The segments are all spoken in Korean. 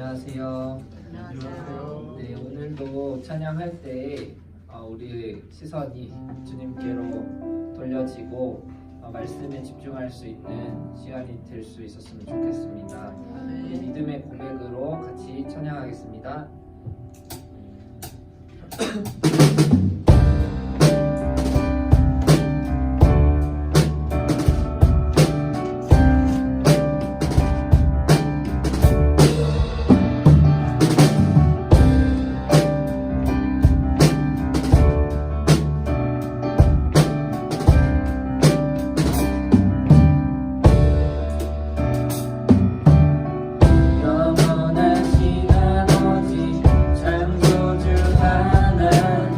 안녕하세요. 안녕하세요. 네, 오늘도 찬양할 때 우리 시선이 주님께로 돌려지고 말씀에 집중할 수 있는 시간이 될 수 있었으면 좋겠습니다. 우리 믿음의 고백으로 같이 찬양하겠습니다. 영원하신 아버지 창조주 하나님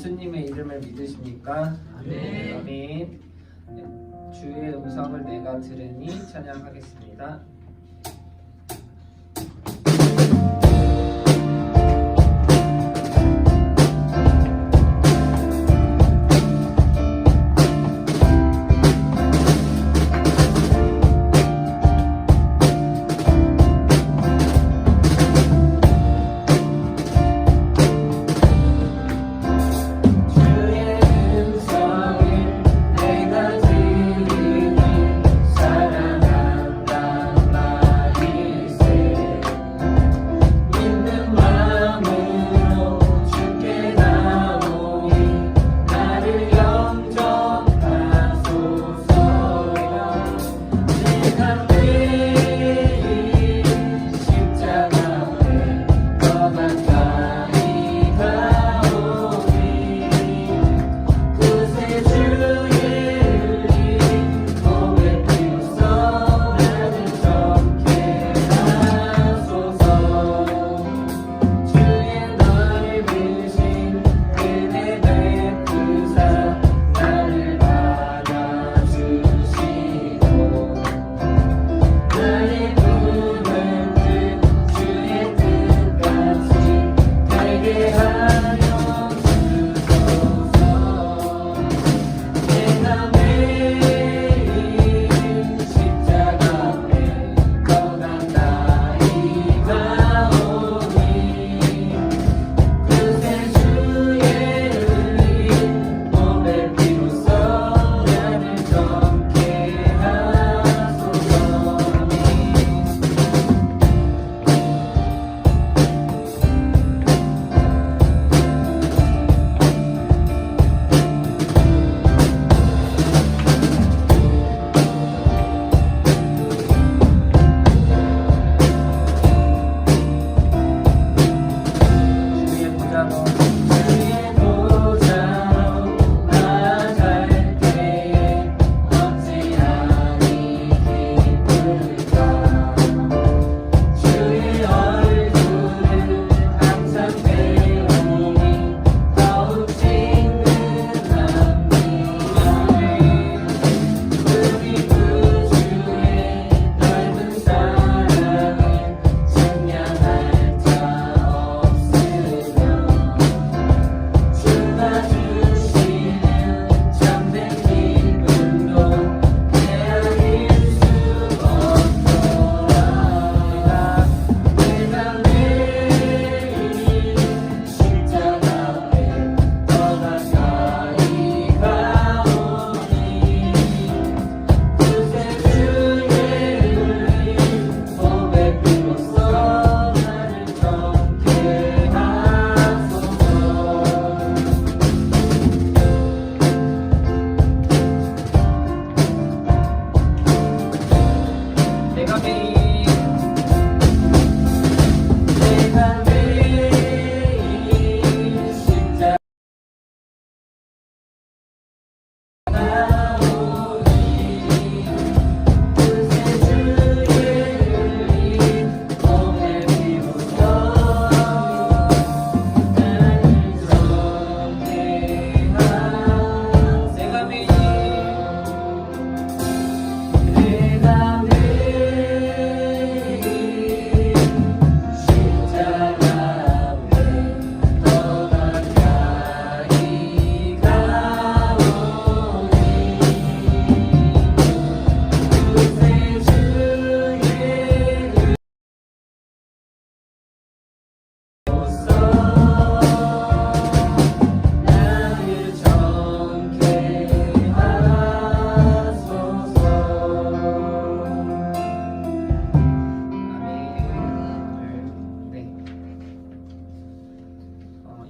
예수님의 이름을 믿으십니까? 아멘. 아멘. 네, 주의 음성을 내가 들으니 찬양하겠습니다.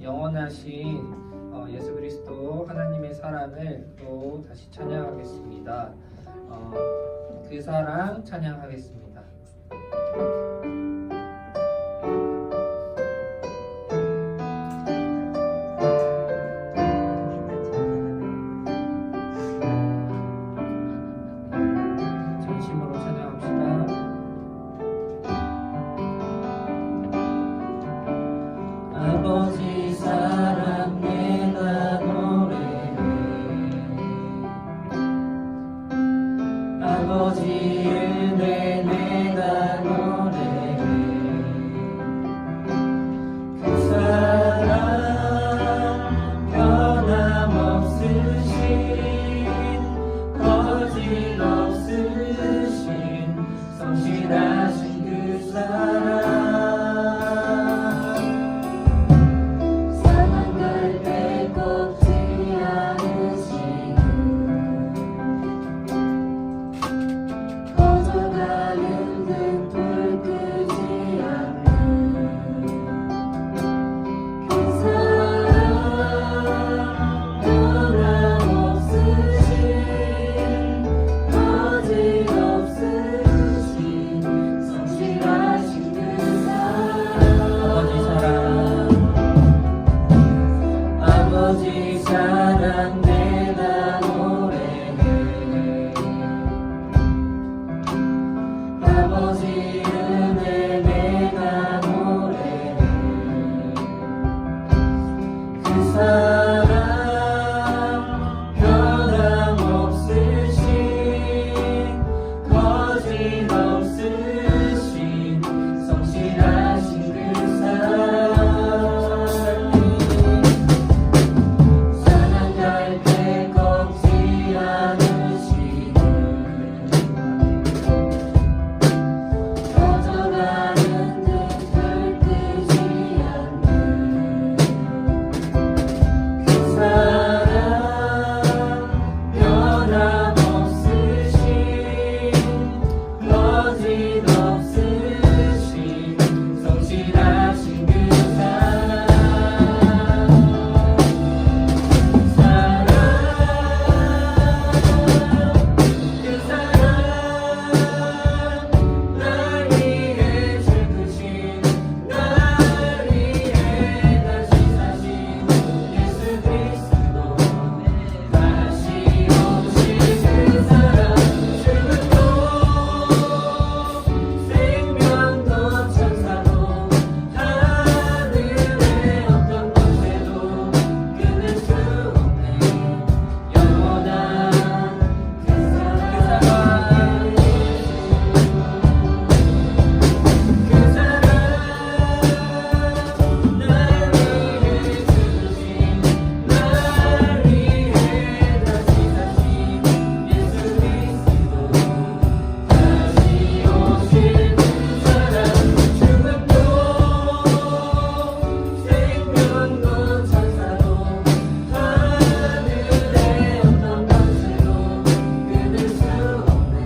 영원하신 예수 그리스도 하나님의 사랑을 또 다시 찬양하겠습니다. 그 사랑 찬양하겠습니다. 전심으로 찬양합시다. 아버지 사랑 내가 아버지 사랑 내가 노래해 아버지 은혜 내가 노래해 그 사랑 변함없으신 거짓없으신 성실하신 그 사랑 사랑할 때 꺾지 않으시는 꺼져가는 듯 들뜨지 않는 그 사랑 변함없으신 거짓없으신 성실하신 그 사랑 그 사랑 날 위해 죽으신 날 위해 다시 사신 예수 그리스도 다시 오실 그 사랑 죽음도 생명도 천사도 하늘의 어떤 권세도 끊을 수 없네 영원한 그 사랑 그 사랑 날 위해 죽으신 날 위해 다시 사신 예수 그리스도 다시 오실 그 사랑 죽음도 생명도 천사도 하늘의 어떤 권세도 끊을 수 없네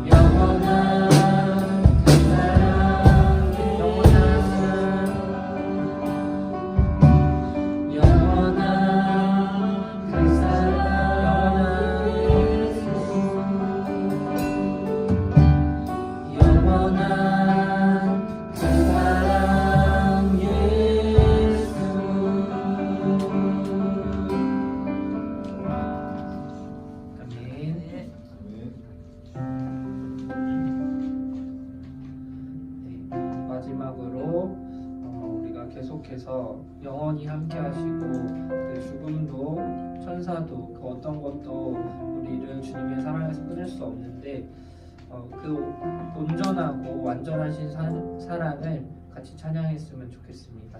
영원한 그 사랑이 영원한 그 사랑 영원한 그 사랑 예수 아멘. 네, 마지막으로 우리가 계속해서 영원히 함께 하시고 그 죽음도 천사도 그 어떤 것도 우리를 주님의 사랑에서 끊을 수 없는데 그 온전하고 완전하신 사랑을 같이 찬양했으면 좋겠습니다.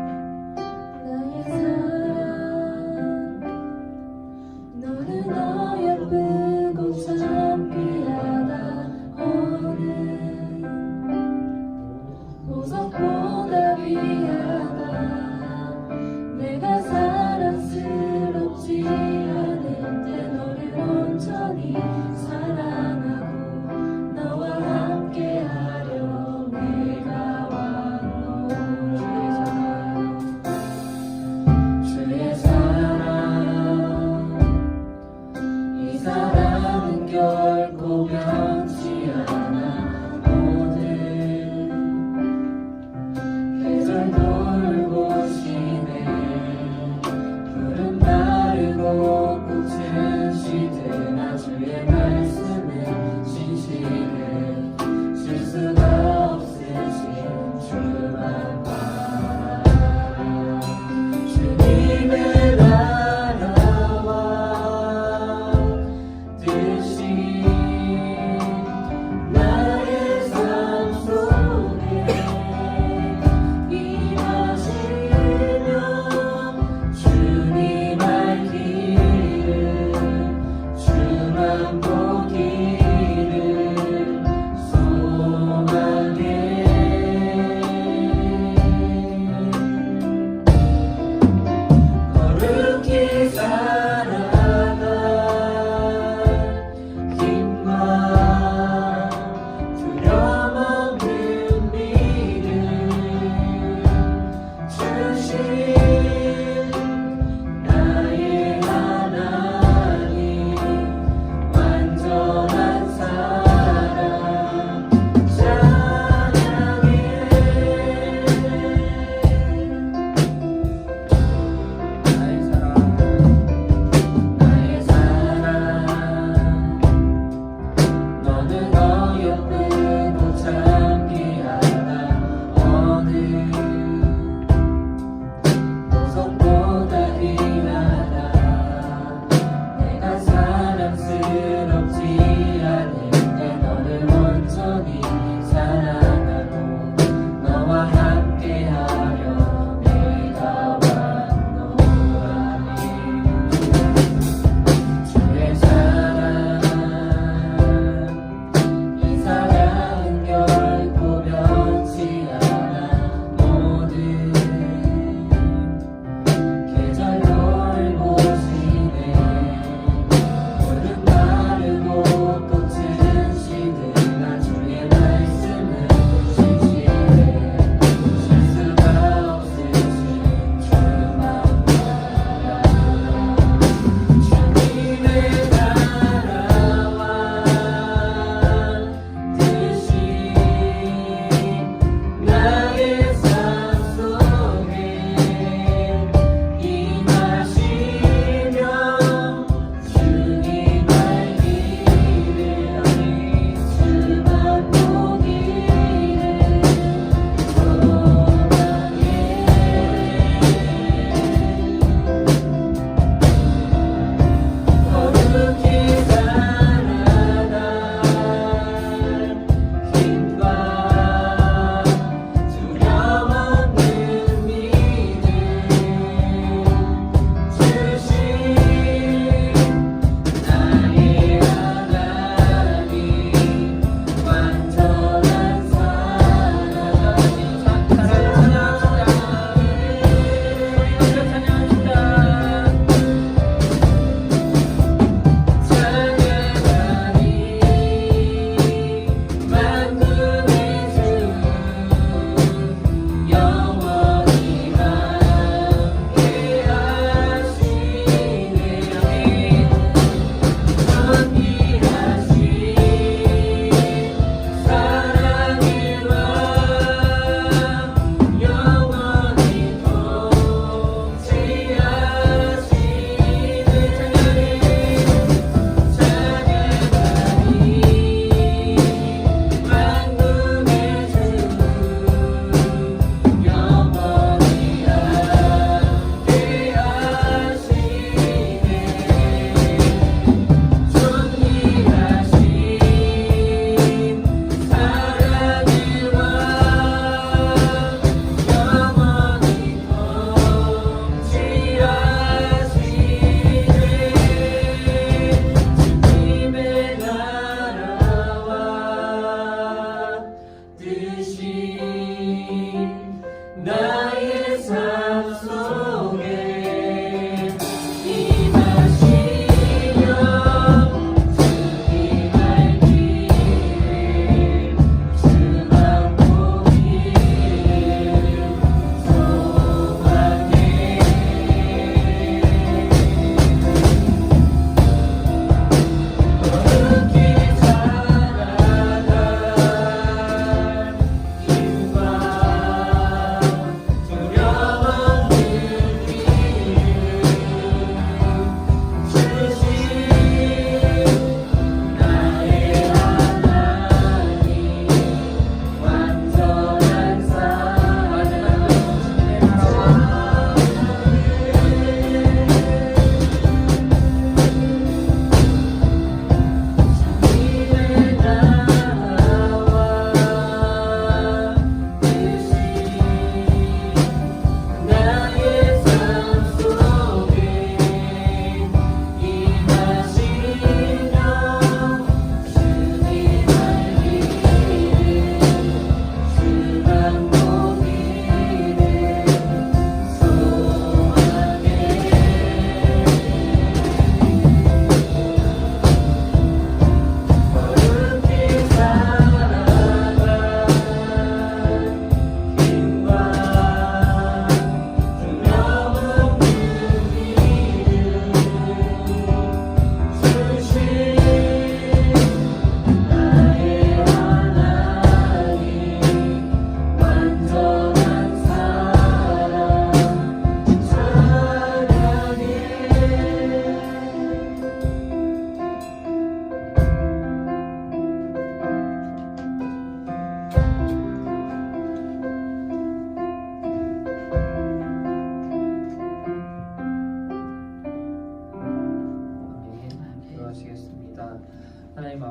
나의 사랑 너는 어여쁘고 참 귀하다 오늘 보석보다 귀하다 내가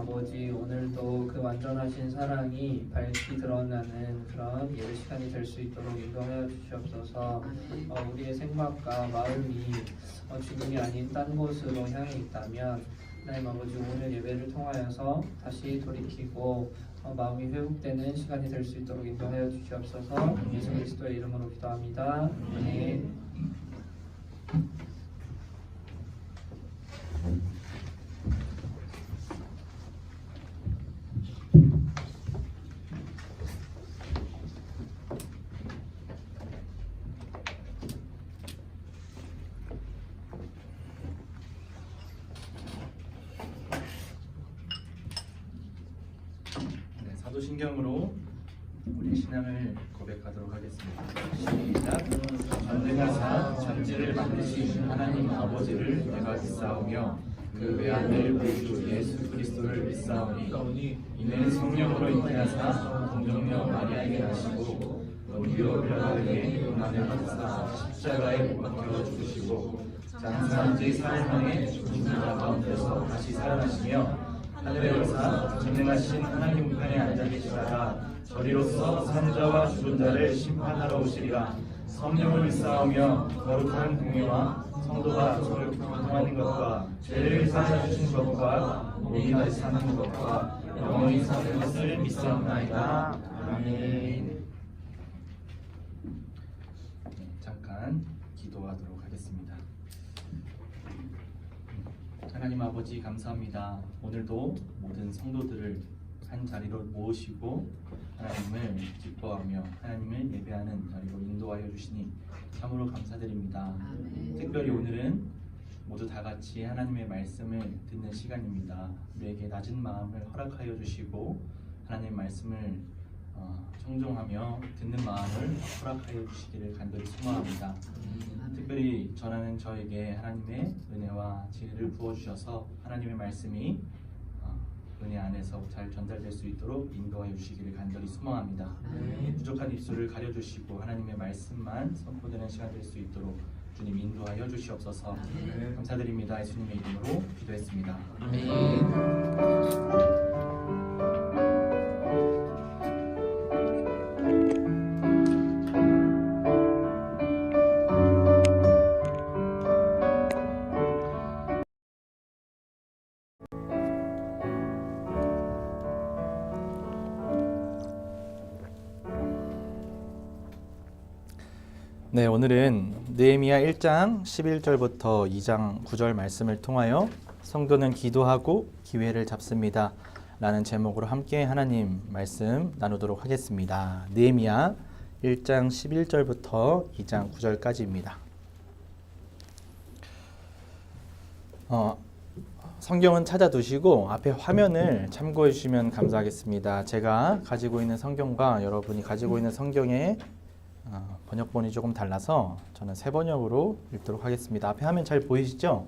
아버지, 오늘도 그 완전하신 사랑이 밝히 드러나는 그런 예배 시간이 될 수 있도록 인도하여 주시옵소서. 우리의 생각과 마음이 주님이 아닌 딴 곳으로 향해 있다면 하나님 아버지, 오늘 예배를 통하여서 다시 돌이키고 마음이 회복되는 시간이 될 수 있도록 인도하여 주시옵소서. 예수 그리스도의 이름으로 기도합니다. 아멘. 사도신경으로 우리 신앙을 고백하도록 하겠습니다. 시작. 전능하사 천지를 만드신 하나님 아버지를 내가 믿사오며 그 외아들 우리 주 예수 그리스도를 믿사오니 이는 성령으로 잉태하사 동정녀 마리아에게 나시고 본디오 빌라도에게 고난을 받으사 십자가에 못 박혀 죽으시고 장사한 지 사흘 만에 죽은 자 가운데서 다시 살아나시며 하늘에 오르사 전능하신 하나님 우편에 앉아 계시다가 저리로서 산자와 죽은 자를 심판하러 오시리라. 성령을 믿사오며 거룩한 공예와 성도가 서로 교통하는 것과 죄를 사하여 주신 것과 몸이 다시 사는 것과 영원히 사는 것을 믿사옵나이다. 아멘. 잠깐 기도하도록 하겠습니다. 하나님 아버지, 감사합니다. 오늘도 모든 성도들을 한 자리로 모으시고 하나님을 기뻐하며 하나님을 예배하는 자리로 인도하여 주시니 참으로 감사드립니다. 특별히 오늘은 모두 다 같이 하나님의 말씀을 듣는 시간입니다. 우리에게 낮은 마음을 허락하여 주시고 하나님의 말씀을 청종하며 듣는 마음을 허락하여 주시기를 간절히 소망합니다. 특별히 전하는 저에게 하나님의 은혜와 지혜를 부어주셔서 하나님의 말씀이 은혜 안에서 잘 전달될 수 있도록 인도하여 주시기를 간절히 소망합니다. 부족한 입술을 가려주시고 하나님의 말씀만 선포되는 시간 될 수 있도록 주님 인도하여 주시옵소서. 감사드립니다. 예수님의 이름으로 기도했습니다. 네, 오늘은 느헤미야 1장 11절부터 2장 9절 말씀을 통하여 성도는 기도하고 기회를 잡습니다 라는 제목으로 함께 하나님 말씀 나누도록 하겠습니다. 느헤미야 1장 11절부터 2장 9절까지입니다. 성경은 찾아두시고 앞에 화면을 참고해 주시면 감사하겠습니다. 제가 가지고 있는 성경과 여러분이 가지고 있는 성경의 번역본이 조금 달라서 저는 새 번역으로 읽도록 하겠습니다. 앞에 화면 잘 보이시죠?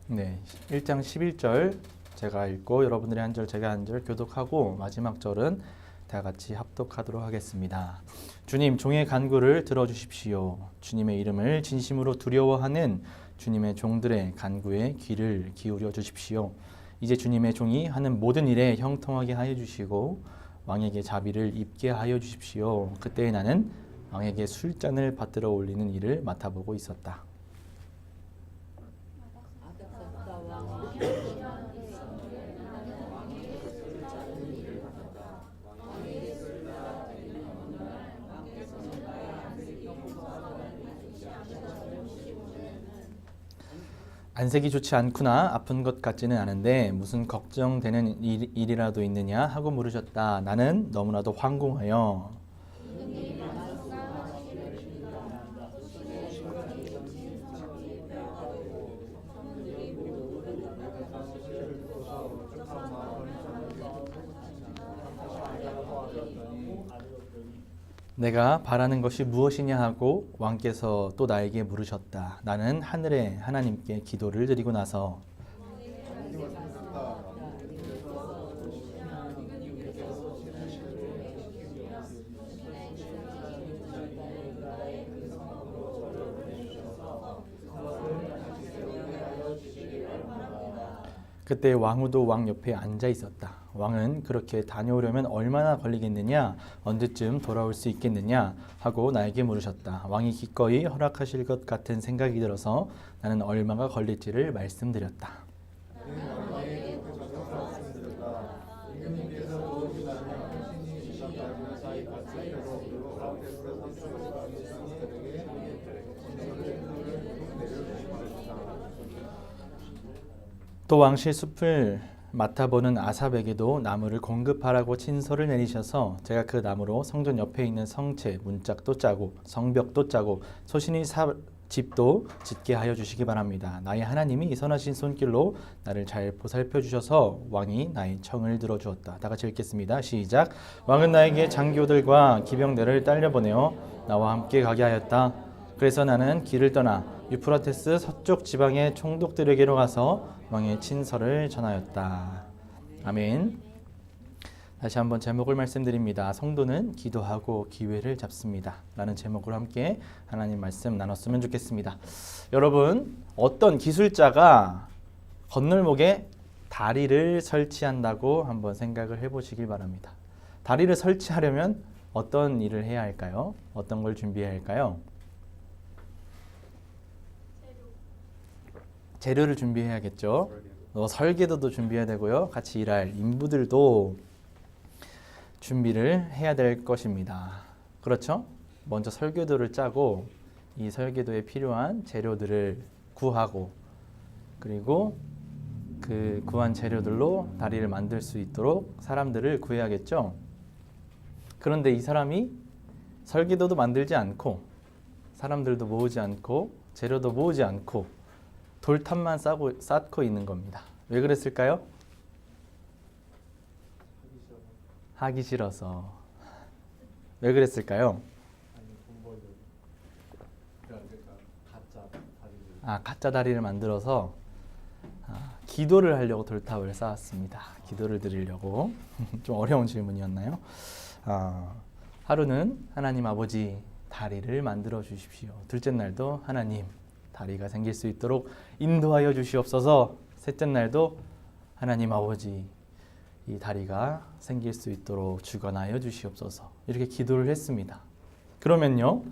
네, 1장 11절 제가 읽고 여러분들이 한 절 제가 한 절 교독하고 마지막 절은 다 같이 합독하도록 하겠습니다. 주님, 종의 간구를 들어주십시오. 주님의 이름을 진심으로 두려워하는 주님의 종들의 간구에 귀를 기울여 주십시오. 이제 주님의 종이 하는 모든 일에 형통하게 하여 주시고 왕에게 자비를 입게 하여 주십시오. 그때 나는 왕에게 술잔을 받들어 올리는 일을 맡아보고 있었다. 안색이 좋지 않구나. 아픈 것 같지는 않은데 무슨 걱정되는 일이라도 있느냐 하고 물으셨다. 나는 너무나도 황궁하여 내가 바라는 것이 무엇이냐 하고 왕께서 또 나에게 물으셨다. 나는 하늘의 하나님께 기도를 드리고 나서 그때 왕후도 왕 옆에 앉아 있었다. 왕은 그렇게 다녀오려면 얼마나 걸리겠느냐, 언제쯤 돌아올 수 있겠느냐 하고 나에게 물으셨다. 왕이 기꺼이 허락하실 것 같은 생각이 들어서 나는 얼마가 걸릴지를 말씀드렸다. 또 왕실 숲을 맡아보는 아삽에게도 나무를 공급하라고 친서를 내리셔서 제가 그 나무로 성전 옆에 있는 성체, 문짝도 짜고 성벽도 짜고 소신이 집도 짓게 하여 주시기 바랍니다. 나의 하나님이 선하신 손길로 나를 잘 보살펴 주셔서 왕이 나의 청을 들어주었다. 다 같이 읽겠습니다. 시작. 왕은 나에게 장교들과 기병대를 딸려보내어 나와 함께 가게 하였다. 그래서 나는 길을 떠나 유프라테스 서쪽 지방의 총독들에게로 가서 왕의 친서를 전하였다. 아멘. 다시 한번 제목을 말씀드립니다. 성도는 기도하고 기회를 잡습니다. 라는 제목으로 함께 하나님 말씀 나눴으면 좋겠습니다. 여러분, 어떤 기술자가 건널목에 다리를 설치한다고 한번 생각을 해보시길 바랍니다. 다리를 설치하려면 어떤 일을 해야 할까요? 어떤 걸 준비해야 할까요? 재료를 준비해야겠죠. 설계도도 준비해야 되고요. 같이 일할 인부들도 준비를 해야 될 것입니다. 그렇죠? 먼저 설계도를 짜고 이 설계도에 필요한 재료들을 구하고 그리고 그 구한 재료들로 다리를 만들 수 있도록 사람들을 구해야겠죠. 그런데 이 사람이 설계도도 만들지 않고 사람들도 모으지 않고 재료도 모으지 않고 돌탑만 쌓고 있는 겁니다. 왜 그랬을까요? 하기 싫어서. 왜 그랬을까요? 가짜 다리를 만들어서 기도를 하려고 돌탑을 쌓았습니다. 기도를 드리려고. 좀 어려운 질문이었나요? 하루는 하나님 아버지 다리를 만들어 주십시오. 둘째 날도 하나님 다리가 생길 수 있도록 인도하여 주시옵소서. 셋째 날도 하나님 아버지 이 다리가 생길 수 있도록 주관하여 주시옵소서. 이렇게 기도를 했습니다. 그러면요,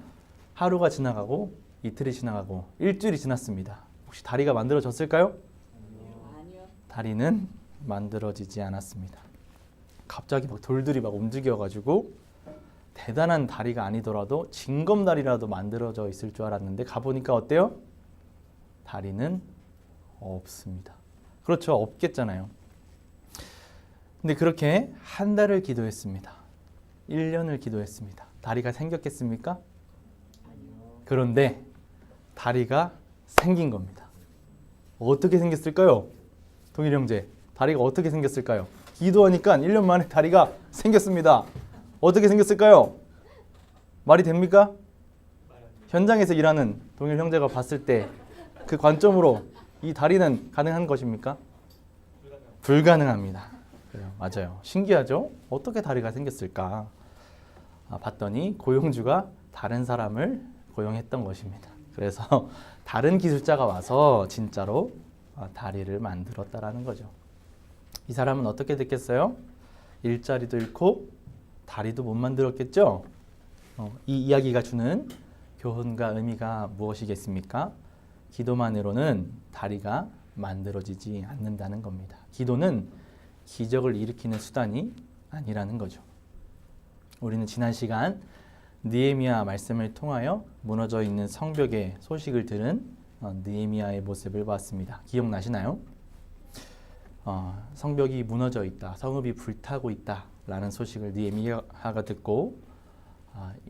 하루가 지나가고 이틀이 지나가고 일주일이 지났습니다. 혹시 다리가 만들어졌을까요? 아니요. 다리는 만들어지지 않았습니다. 갑자기 막 돌들이 막 움직여가지고 대단한 다리가 아니더라도 징검다리라도 만들어져 있을 줄 알았는데 가보니까 어때요? 다리는 없습니다. 그렇죠. 없겠잖아요. 근데 그렇게 한 달을 기도했습니다. 1년을 기도했습니다. 다리가 생겼겠습니까? 그런데 다리가 생긴 겁니다. 어떻게 생겼을까요? 동일 형제, 다리가 어떻게 생겼을까요? 기도하니까 1년 만에 다리가 생겼습니다. 어떻게 생겼을까요? 말이 됩니까? 현장에서 일하는 동일 형제가 봤을 때 그 관점으로 이 다리는 가능한 것입니까? 불가능합니다. 그래요. 맞아요. 신기하죠? 어떻게 다리가 생겼을까? 봤더니 고용주가 다른 사람을 고용했던 것입니다. 그래서 다른 기술자가 와서 진짜로 다리를 만들었다라는 거죠. 이 사람은 어떻게 됐겠어요? 일자리도 잃고 다리도 못 만들었겠죠? 이 이야기가 주는 교훈과 의미가 무엇이겠습니까? 기도만으로는 다리가 만들어지지 않는다는 겁니다. 기도는 기적을 일으키는 수단이 아니라는 거죠. 우리는 지난 시간 느헤미야 말씀을 통하여 무너져 있는 성벽의 소식을 들은 느헤미야의 모습을 봤습니다. 기억나시나요? 성벽이 무너져 있다, 성읍이 불타고 있다라는 소식을 느헤미야가 듣고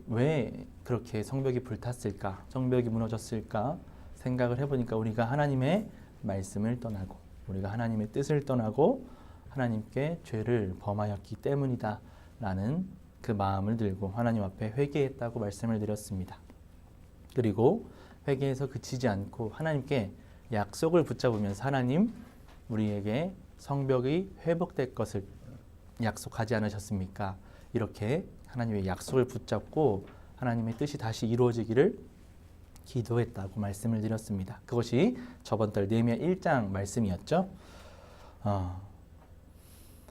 왜 그렇게 성벽이 불탔을까, 성벽이 무너졌을까 생각을 해보니까 우리가 하나님의 말씀을 떠나고 우리가 하나님의 뜻을 떠나고 하나님께 죄를 범하였기 때문이다 라는 그 마음을 들고 하나님 앞에 회개했다고 말씀을 드렸습니다. 그리고 회개해서 그치지 않고 하나님께 약속을 붙잡으면서 하나님, 우리에게 성벽이 회복될 것을 약속하지 않으셨습니까? 이렇게 하나님의 약속을 붙잡고 하나님의 뜻이 다시 이루어지기를 기도했다고 말씀을 드렸습니다. 그것이 저번 달 느헤미야 1장 말씀이었죠.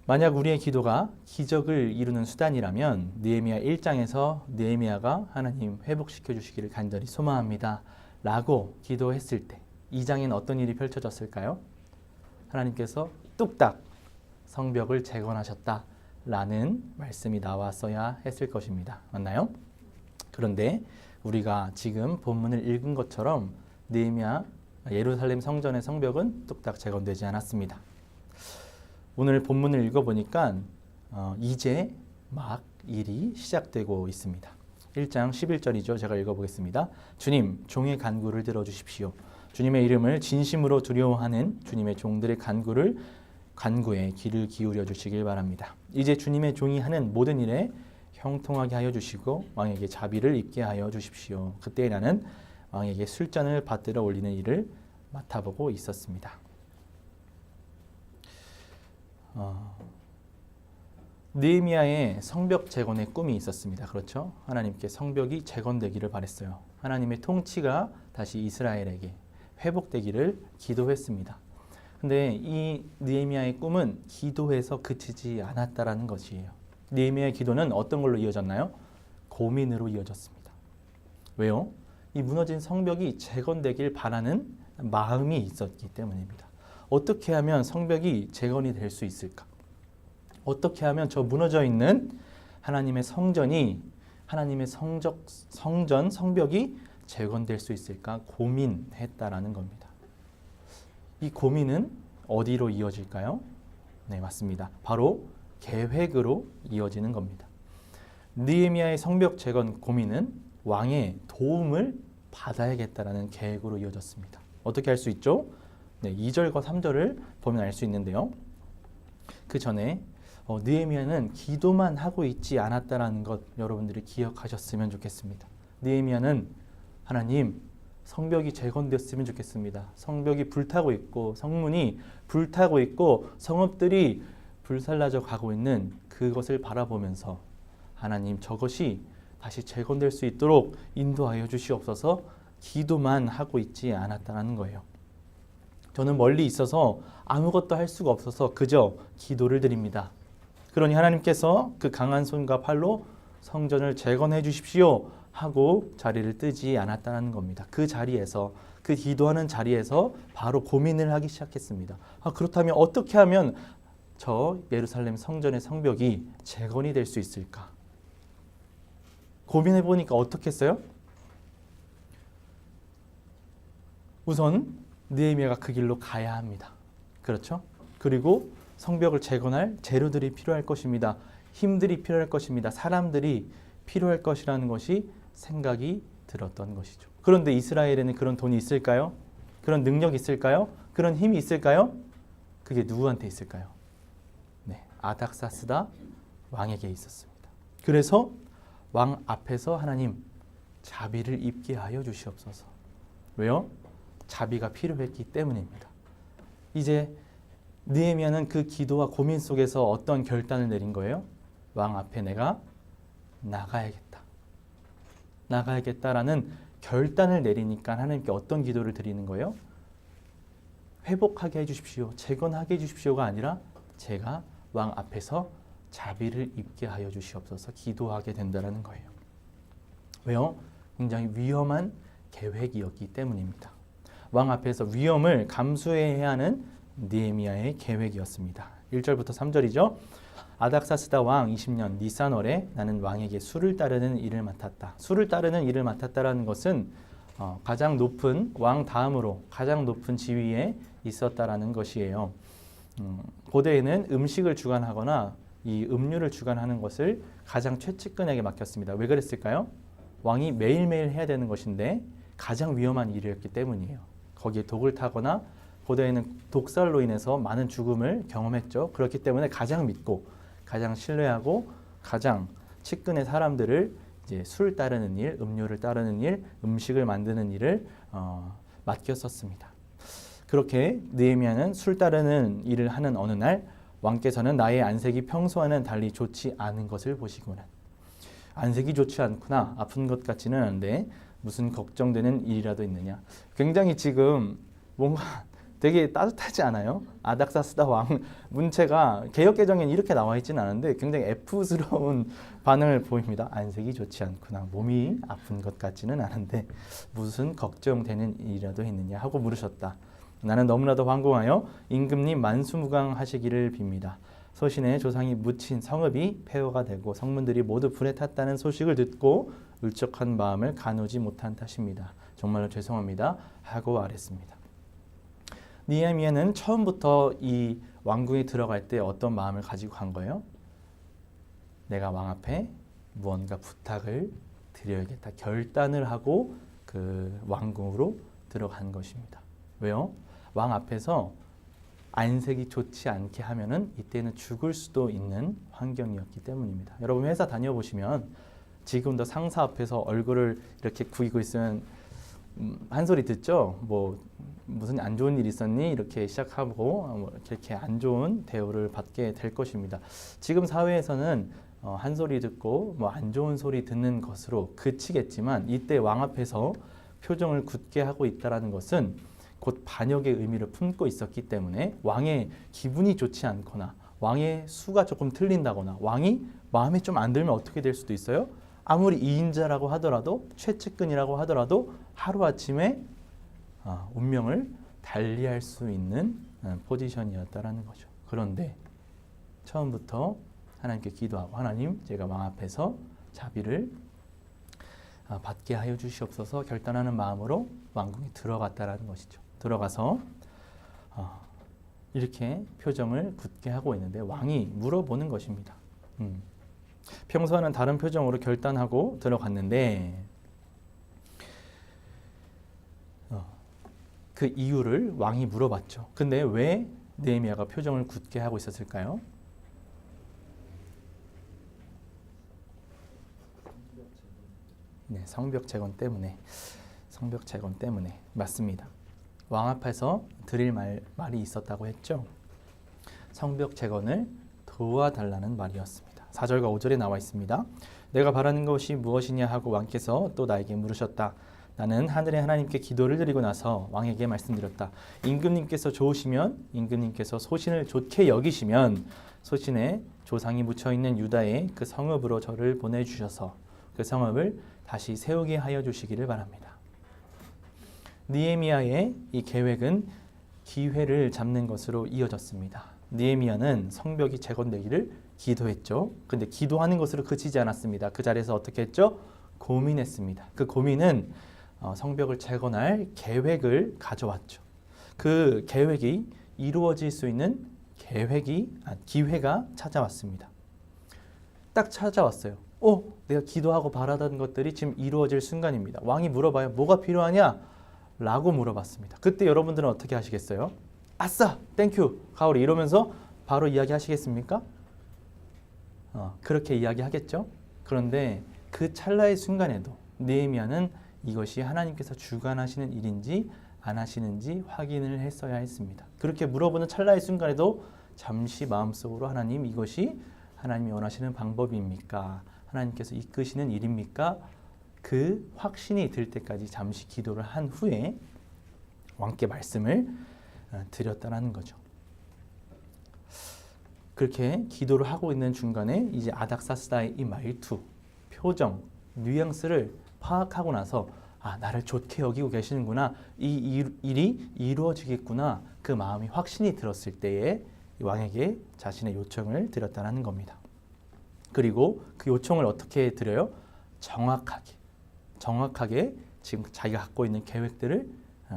만약 우리의 기도가 기적을 이루는 수단이라면 느헤미야 1장에서 느헤미야가 하나님 회복시켜 주시기를 간절히 소망합니다 라고 기도했을 때 2장에는 어떤 일이 펼쳐졌을까요? 하나님께서 뚝딱 성벽을 재건하셨다 라는 말씀이 나왔어야 했을 것입니다. 맞나요? 그런데 우리가 지금 본문을 읽은 것처럼 느헤미야 예루살렘 성전의 성벽은 뚝딱 재건되지 않았습니다. 오늘 본문을 읽어보니까 이제 막 일이 시작되고 있습니다. 1장 11절이죠. 제가 읽어보겠습니다. 주님, 종의 간구를 들어주십시오. 주님의 이름을 진심으로 두려워하는 주님의 종들의 간구에 귀를 기울여 주시길 바랍니다. 이제 주님의 종이 하는 모든 일에 형통하게 하여 주시고 왕에게 자비를 입게 하여 주십시오. 그때 나는 왕에게 술잔을 받들어 올리는 일을 맡아보고 있었습니다. 느헤미야의 성벽 재건의 꿈이 있었습니다. 그렇죠? 하나님께 성벽이 재건되기를 바랬어요. 하나님의 통치가 다시 이스라엘에게 회복되기를 기도했습니다. 근데 이 느헤미야의 꿈은 기도해서 그치지 않았다라는 것이에요. 느헤미야의 기도는 어떤 걸로 이어졌나요? 고민으로 이어졌습니다. 왜요? 이 무너진 성벽이 재건되길 바라는 마음이 있었기 때문입니다. 어떻게 하면 성벽이 재건이 될 수 있을까? 어떻게 하면 저 무너져 있는 하나님의 성전이 하나님의 성벽이 재건될 수 있을까 고민했다라는 겁니다. 이 고민은 어디로 이어질까요? 네, 맞습니다. 바로 계획으로 이어지는 겁니다. 느헤미야의 성벽 재건 고민은 왕의 도움을 받아야겠다라는 계획으로 이어졌습니다. 어떻게 할 수 있죠? 네, 2절과 3절을 보면 알 수 있는데요. 그 전에 느헤미야는 기도만 하고 있지 않았다라는 것 여러분들이 기억하셨으면 좋겠습니다. 느헤미야는 하나님, 성벽이 재건되었으면 좋겠습니다. 성벽이 불타고 있고 성문이 불타고 있고 성읍들이 불살라져 가고 있는 그것을 바라보면서 하나님, 저것이 다시 재건될 수 있도록 인도하여 주시옵소서 기도만 하고 있지 않았다는 거예요. 저는 멀리 있어서 아무것도 할 수가 없어서 그저 기도를 드립니다. 그러니 하나님께서 그 강한 손과 팔로 성전을 재건해 주십시오 하고 자리를 뜨지 않았다는 겁니다. 그 자리에서, 그 기도하는 자리에서 바로 고민을 하기 시작했습니다. 그렇다면 어떻게 하면 저 예루살렘 성전의 성벽이 재건이 될 수 있을까? 고민해 보니까 어떻게 했어요? 우선 느헤미야가 그 길로 가야 합니다. 그렇죠? 그리고 성벽을 재건할 재료들이 필요할 것입니다. 힘들이 필요할 것입니다. 사람들이 필요할 것이라는 것이 생각이 들었던 것이죠. 그런데 이스라엘에는 그런 돈이 있을까요? 그런 능력이 있을까요? 그런 힘이 있을까요? 그게 누구한테 있을까요? 네, 아닥사스다 왕에게 있었습니다. 그래서 왕 앞에서 하나님, 자비를 입게 하여 주시옵소서. 왜요? 자비가 필요했기 때문입니다. 이제 느헤미야는 그 기도와 고민 속에서 어떤 결단을 내린 거예요? 왕 앞에 내가 나가야겠다라는 결단을 내리니까 하나님께 어떤 기도를 드리는 거예요? 회복하게 해주십시오, 재건하게 해주십시오가 아니라 제가 왕 앞에서 자비를 입게 하여 주시옵소서 기도하게 된다는 거예요. 왜요? 굉장히 위험한 계획이었기 때문입니다. 왕 앞에서 위험을 감수해야 하는 느헤미야의 계획이었습니다. 1절부터 3절이죠. 아닥사스다 왕 20년 니산월에 나는 왕에게 술을 따르는 일을 맡았다. 술을 따르는 일을 맡았다라는 것은 가장 높은 왕 다음으로 가장 높은 지위에 있었다라는 것이에요. 고대에는 음식을 주관하거나 이 음료를 주관하는 것을 가장 최측근에게 맡겼습니다. 왜 그랬을까요? 왕이 매일매일 해야 되는 것인데 가장 위험한 일이었기 때문이에요. 거기에 독을 타거나 고대에는 독살로 인해서 많은 죽음을 경험했죠. 그렇기 때문에 가장 믿고 가장 신뢰하고 가장 측근의 사람들을 이제 술 따르는 일, 음료를 따르는 일, 음식을 만드는 일을 맡겼었습니다. 그렇게 느헤미야는 술 따르는 일을 하는 어느 날 왕께서는 나의 안색이 평소와는 달리 좋지 않은 것을 보시고는 안색이 좋지 않구나, 아픈 것 같지는 않은데 무슨 걱정되는 일이라도 있느냐. 굉장히 지금 뭔가 되게 따뜻하지 않아요? 아닥사스다 왕 문체가 개역개정에는 이렇게 나와 있지는 않은데 굉장히 F스러운 반응을 보입니다. 안색이 좋지 않구나. 몸이 아픈 것 같지는 않은데 무슨 걱정되는 일이라도 있느냐 하고 물으셨다. 나는 너무나도 황공하여 임금님 만수무강하시기를 빕니다. 소신의 조상이 묻힌 성읍이 폐허가 되고 성문들이 모두 불에 탔다는 소식을 듣고 울적한 마음을 가누지 못한 탓입니다. 정말로 죄송합니다 하고 아랬습니다. 느헤미야는 처음부터 이 왕궁에 들어갈 때 어떤 마음을 가지고 간 거예요? 내가 왕 앞에 무언가 부탁을 드려야겠다. 결단을 하고 그 왕궁으로 들어간 것입니다. 왜요? 왕 앞에서 안색이 좋지 않게 하면은 이때는 죽을 수도 있는 환경이었기 때문입니다. 여러분 회사 다녀보시면 지금도 상사 앞에서 얼굴을 이렇게 구이고 있으면 한 소리 듣죠? 뭐 무슨 안 좋은 일 있었니? 이렇게 시작하고 이렇게 안 좋은 대우를 받게 될 것입니다. 지금 사회에서는 한 소리 듣고 뭐 안 좋은 소리 듣는 것으로 그치겠지만 이때 왕 앞에서 표정을 굳게 하고 있다라는 것은 곧 반역의 의미를 품고 있었기 때문에 왕의 기분이 좋지 않거나 왕의 수가 조금 틀린다거나 왕이 마음에 좀 안 들면 어떻게 될 수도 있어요? 아무리 이인자라고 하더라도 최측근이라고 하더라도 하루아침에 운명을 달리할 수 있는 포지션이었다라는 거죠. 그런데 처음부터 하나님께 기도하고 하나님 제가 왕 앞에서 자비를 받게 하여 주시옵소서 결단하는 마음으로 왕궁에 들어갔다라는 것이죠. 들어가서 이렇게 표정을 굳게 하고 있는데 왕이 물어보는 것입니다. 평소와는 다른 표정으로 결단하고 들어갔는데 그 이유를 왕이 물어봤죠. 근데 왜 느헤미야가 표정을 굳게 하고 있었을까요? 네, 성벽 재건 때문에 맞습니다. 왕 앞에서 드릴 말이 있었다고 했죠. 성벽 재건을 도와달라는 말이었습니다. 4절과 5절에 나와 있습니다. 내가 바라는 것이 무엇이냐 하고 왕께서 또 나에게 물으셨다. 나는 하늘의 하나님께 기도를 드리고 나서 왕에게 말씀드렸다. 임금님께서 좋으시면 임금님께서 소신을 좋게 여기시면 소신의 조상이 묻혀있는 유다의 그 성읍으로 저를 보내주셔서 그 성읍을 다시 세우게 하여 주시기를 바랍니다. 느헤미야의 이 계획은 기회를 잡는 것으로 이어졌습니다. 느헤미야는 성벽이 재건되기를 기도했죠. 근데 기도하는 것으로 그치지 않았습니다. 그 자리에서 어떻게 했죠? 고민했습니다. 그 고민은 성벽을 재건할 계획을 가져왔죠. 그 계획이 이루어질 수 있는 기회가 찾아왔습니다. 딱 찾아왔어요. 내가 기도하고 바라던 것들이 지금 이루어질 순간입니다. 왕이 물어봐요. 뭐가 필요하냐? 라고 물어봤습니다. 그때 여러분들은 어떻게 하시겠어요? 아싸! 땡큐! 가오리! 이러면서 바로 이야기하시겠습니까? 그렇게 이야기하겠죠? 그런데 그 찰나의 순간에도 느헤미야는 이것이 하나님께서 주관하시는 일인지 안 하시는지 확인을 했어야 했습니다. 그렇게 물어보는 찰나의 순간에도 잠시 마음속으로 하나님 이것이 하나님이 원하시는 방법입니까? 하나님께서 이끄시는 일입니까? 그 확신이 들 때까지 잠시 기도를 한 후에 왕께 말씀을 드렸다는 거죠. 그렇게 기도를 하고 있는 중간에 이제 아닥사스다의 이 말투, 표정, 뉘앙스를 파악하고 나서 나를 좋게 여기고 계시는구나. 이 일이 이루어지겠구나. 그 마음이 확신이 들었을 때에 왕에게 자신의 요청을 드렸다는 겁니다. 그리고 그 요청을 어떻게 드려요? 정확하게 지금 자기가 갖고 있는 계획들을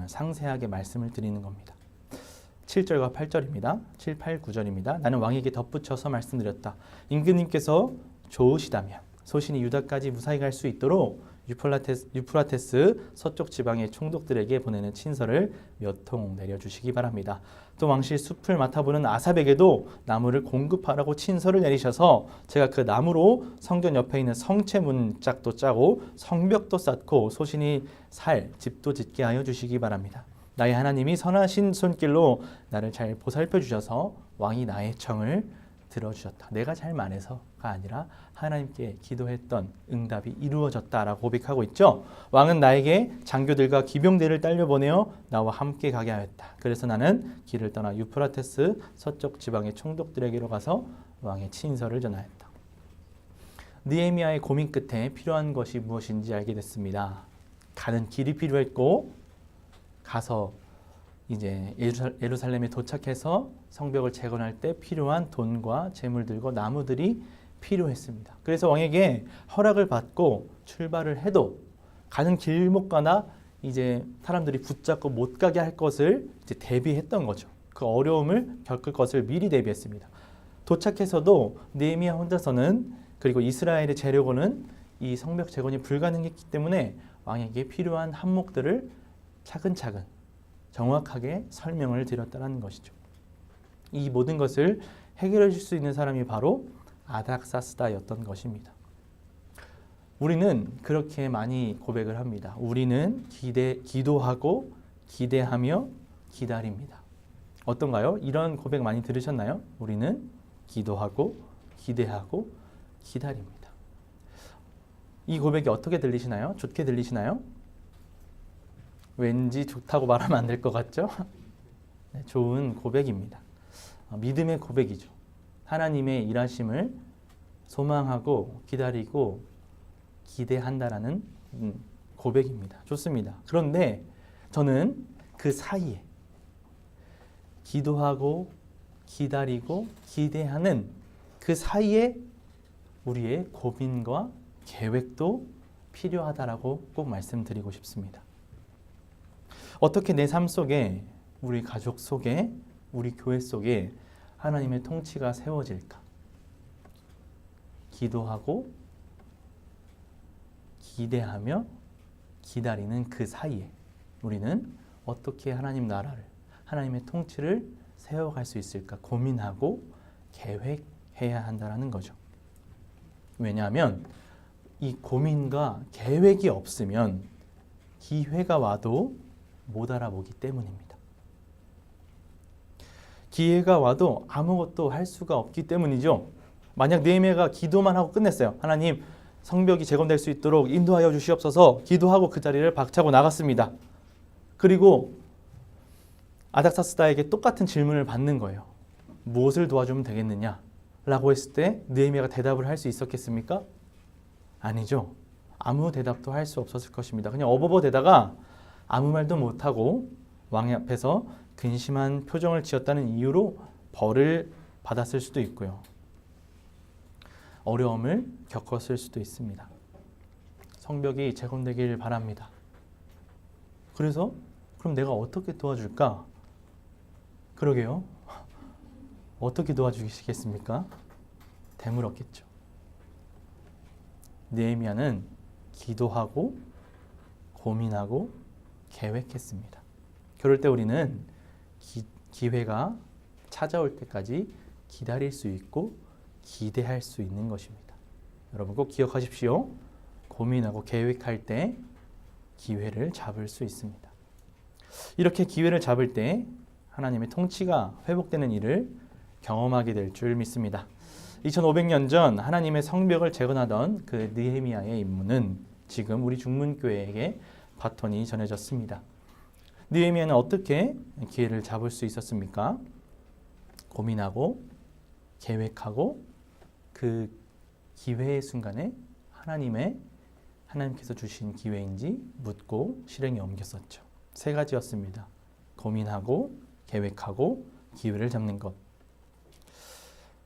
상세하게 말씀을 드리는 겁니다. 7절과 8절입니다. 7, 8, 9절입니다. 나는 왕에게 덧붙여서 말씀드렸다. 임금님께서 좋으시다면 소신이 유다까지 무사히 갈 수 있도록 유프라테스 서쪽 지방의 총독들에게 보내는 친서를 몇 통 내려주시기 바랍니다. 또 왕실 숲을 맡아보는 아삽에게도 나무를 공급하라고 친서를 내리셔서 제가 그 나무로 성전 옆에 있는 성체 문짝도 짜고 성벽도 쌓고 소신이 살 집도 짓게 하여 주시기 바랍니다. 나의 하나님이 선하신 손길로 나를 잘 보살펴 주셔서 왕이 나의 청을 들어주셨다. 내가 잘 말해서가 아니라 하나님께 기도했던 응답이 이루어졌다라고 고백하고 있죠. 왕은 나에게 장교들과 기병대를 딸려보내어 나와 함께 가게 하였다. 그래서 나는 길을 떠나 유프라테스 서쪽 지방의 총독들에게로 가서 왕의 친서를 전하였다. 느헤미야의 고민 끝에 필요한 것이 무엇인지 알게 됐습니다. 가는 길이 필요했고 가서 이제 예루살렘에 도착해서 성벽을 재건할 때 필요한 돈과 재물들과 나무들이 필요했습니다. 그래서 왕에게 허락을 받고 출발을 해도 가는 길목가나 이제 사람들이 붙잡고 못 가게 할 것을 이제 대비했던 거죠. 그 어려움을 겪을 것을 미리 대비했습니다. 도착해서도 느헤미야 혼자서는 그리고 이스라엘의 재료고는 이 성벽 재건이 불가능했기 때문에 왕에게 필요한 항목들을 차근차근 정확하게 설명을 드렸다는 것이죠. 이 모든 것을 해결해 줄 수 있는 사람이 바로 아닥사스다였던 것입니다. 우리는 그렇게 많이 고백을 합니다. 우리는 기도하고 기대하며 기다립니다. 어떤가요? 이런 고백 많이 들으셨나요? 우리는 기도하고 기대하고 기다립니다. 이 고백이 어떻게 들리시나요? 좋게 들리시나요? 왠지 좋다고 말하면 안 될 것 같죠? 네, 좋은 고백입니다. 믿음의 고백이죠. 하나님의 일하심을 소망하고 기다리고 기대한다라는 고백입니다. 좋습니다. 그런데 저는 그 사이에 기도하고 기다리고 기대하는 그 사이에 우리의 고민과 계획도 필요하다라고 꼭 말씀드리고 싶습니다. 어떻게 내 삶 속에, 우리 가족 속에, 우리 교회 속에 하나님의 통치가 세워질까? 기도하고 기대하며 기다리는 그 사이에 우리는 어떻게 하나님 나라를, 하나님의 통치를 세워갈 수 있을까 고민하고 계획해야 한다는 거죠. 왜냐하면 이 고민과 계획이 없으면 기회가 와도 못 알아보기 때문입니다. 기회가 와도 아무것도 할 수가 없기 때문이죠. 만약 느헤미야가 기도만 하고 끝냈어요. 하나님, 성벽이 재건될 수 있도록 인도하여 주시옵소서. 기도하고 그 자리를 박차고 나갔습니다. 그리고 아닥사스다에게 똑같은 질문을 받는 거예요. 무엇을 도와주면 되겠느냐? 라고 했을 때 느헤미야가 대답을 할 수 있었겠습니까? 아니죠. 아무 대답도 할 수 없었을 것입니다. 그냥 어버버대다가 아무 말도 못하고 왕 앞에서 근심한 표정을 지었다는 이유로 벌을 받았을 수도 있고요. 어려움을 겪었을 수도 있습니다. 성벽이 재건되길 바랍니다. 그래서 그럼 내가 어떻게 도와줄까? 그러게요. 어떻게 도와주시겠습니까? 되물었겠죠. 느헤미야는 기도하고 고민하고 계획했습니다. 그럴 때 우리는 기회가 찾아올 때까지 기다릴 수 있고 기대할 수 있는 것입니다. 여러분 꼭 기억하십시오. 고민하고 계획할 때 기회를 잡을 수 있습니다. 이렇게 기회를 잡을 때 하나님의 통치가 회복되는 일을 경험하게 될 줄 믿습니다. 2500년 전 하나님의 성벽을 재건하던 그 느헤미야의 임무는 지금 우리 중문교회에게 바톤이 전해졌습니다. 느헤미야는 어떻게 기회를 잡을 수 있었습니까? 고민하고 계획하고 그 기회의 순간에 하나님께서 주신 기회인지 묻고 실행에 옮겼었죠. 세 가지였습니다. 고민하고 계획하고 기회를 잡는 것.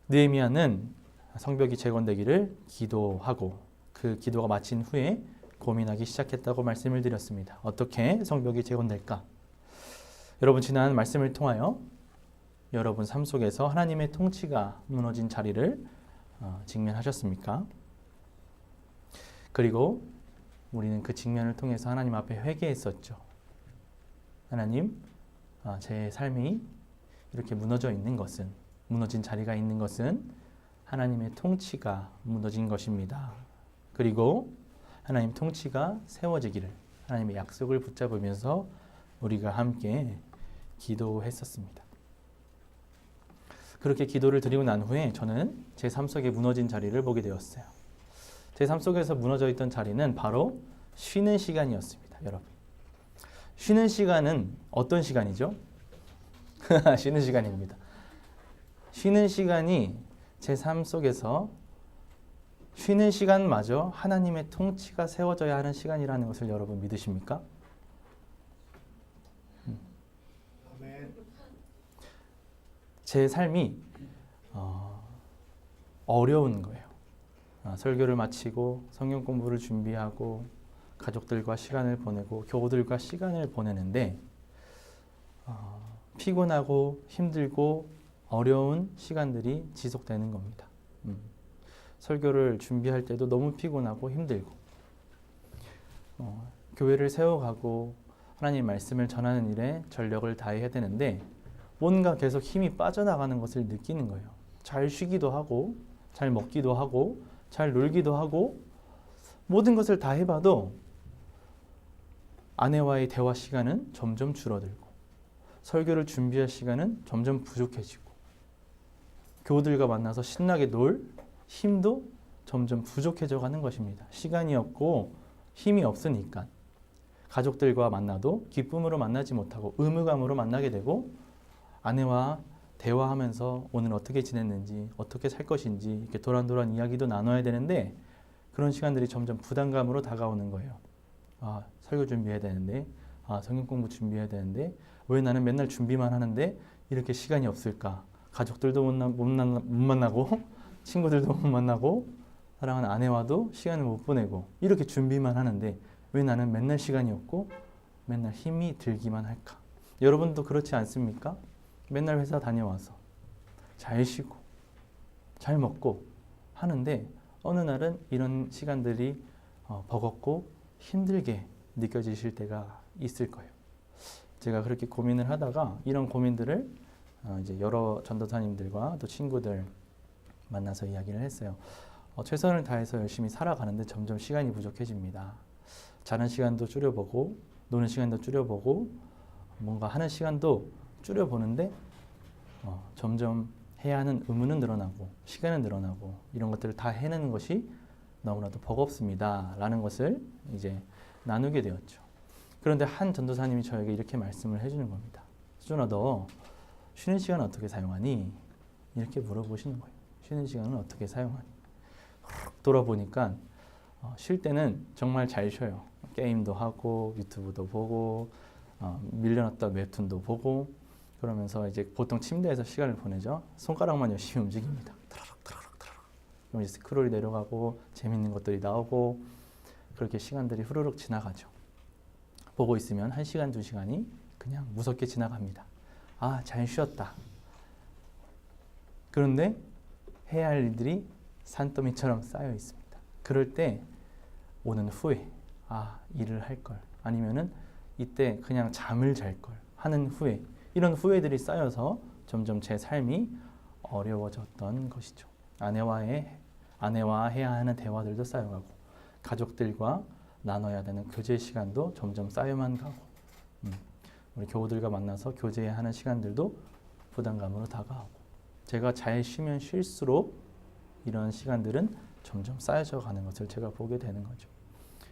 느헤미야는 성벽이 재건되기를 기도하고 그 기도가 마친 후에 고민하기 시작했다고 말씀을 드렸습니다. 어떻게 성벽이 재건될까? 여러분 지난 말씀을 통하여 여러분 삶 속에서 하나님의 통치가 무너진 자리를 직면하셨습니까? 그리고 우리는 그 직면을 통해서 하나님 앞에 회개했었죠. 하나님, 제 삶이 이렇게 무너져 있는 것은, 무너진 자리가 있는 것은 하나님의 통치가 무너진 것입니다. 그리고 하나님 통치가 세워지기를 하나님의 약속을 붙잡으면서 우리가 함께 기도했었습니다. 그렇게 기도를 드리고 난 후에 저는 제 삶 속에 무너진 자리를 보게 되었어요. 제 삶 속에서 무너져 있던 자리는 바로 쉬는 시간이었습니다. 여러분, 쉬는 시간은 어떤 시간이죠? 쉬는 시간입니다. 쉬는 시간이 제 삶 속에서 쉬는 시간마저 하나님의 통치가 세워져야 하는 시간이라는 것을 여러분 믿으십니까? 제 삶이 어려운 거예요. 설교를 마치고 성경 공부를 준비하고 가족들과 시간을 보내고 교우들과 시간을 보내는데 피곤하고 힘들고 어려운 시간들이 지속되는 겁니다. 설교를 준비할 때도 너무 피곤하고 힘들고 교회를 세워가고 하나님 말씀을 전하는 일에 전력을 다해야 되는데 뭔가 계속 힘이 빠져나가는 것을 느끼는 거예요. 잘 쉬기도 하고 잘 먹기도 하고 잘 놀기도 하고 모든 것을 다 해봐도 아내와의 대화 시간은 점점 줄어들고 설교를 준비할 시간은 점점 부족해지고 교우들과 만나서 신나게 놀 힘도 점점 부족해져 가는 것입니다. 시간이 없고 힘이 없으니까 가족들과 만나도 기쁨으로 만나지 못하고 의무감으로 만나게 되고 아내와 대화하면서 오늘 어떻게 지냈는지 어떻게 살 것인지 이렇게 도란도란 이야기도 나눠야 되는데 그런 시간들이 점점 부담감으로 다가오는 거예요. 설교 준비해야 되는데 성경 공부 준비해야 되는데 왜 나는 맨날 준비만 하는데 이렇게 시간이 없을까? 가족들도 못 만나고 친구들도 못 만나고 사랑하는 아내와도 시간을 못 보내고 이렇게 준비만 하는데 왜 나는 맨날 시간이 없고 맨날 힘이 들기만 할까? 여러분도 그렇지 않습니까? 맨날 회사 다녀와서 잘 쉬고 잘 먹고 하는데 어느 날은 이런 시간들이 버겁고 힘들게 느껴지실 때가 있을 거예요. 제가 그렇게 고민을 하다가 이런 고민들을 이제 여러 전도사님들과 또 친구들 만나서 이야기를 했어요. 최선을 다해서 열심히 살아가는데 점점 시간이 부족해집니다. 자는 시간도 줄여보고 노는 시간도 줄여보고 뭔가 하는 시간도 줄여보는데 점점 해야 하는 의무는 늘어나고 시간은 늘어나고 이런 것들을 다 해내는 것이 너무나도 버겁습니다. 라는 것을 이제 나누게 되었죠. 그런데 한 전도사님이 저에게 이렇게 말씀을 해주는 겁니다. 수준아, 너 쉬는 시간은 어떻게 사용하니? 이렇게 물어보시는 거예요. 쉬는 시간은 어떻게 사용하니? 돌아보니까 쉴 때는 정말 잘 쉬어요. 게임도 하고 유튜브도 보고 밀려났던 웹툰도 보고 그러면서 이제 보통 침대에서 시간을 보내죠. 손가락만 열심히 움직입니다. 그럼 이제 스크롤이 내려가고 재밌는 것들이 나오고 그렇게 시간들이 후루룩 지나가죠. 보고 있으면 1시간, 2시간이 그냥 무섭게 지나갑니다. 잘 쉬었다. 그런데 해야 할 일들이 산더미처럼 쌓여 있습니다. 그럴 때 오는 후회, 일을 할 걸, 아니면은 이때 그냥 잠을 잘 걸 하는 후회, 이런 후회들이 쌓여서 점점 제 삶이 어려워졌던 것이죠. 아내와 해야 하는 대화들도 쌓여가고 가족들과 나눠야 되는 교제 시간도 점점 쌓여만 가고 우리 교우들과 만나서 교제하는 시간들도 부담감으로 다가오고 제가 잘 쉬면 쉴수록 이런 시간들은 점점 쌓여져 가는 것을 제가 보게 되는 거죠.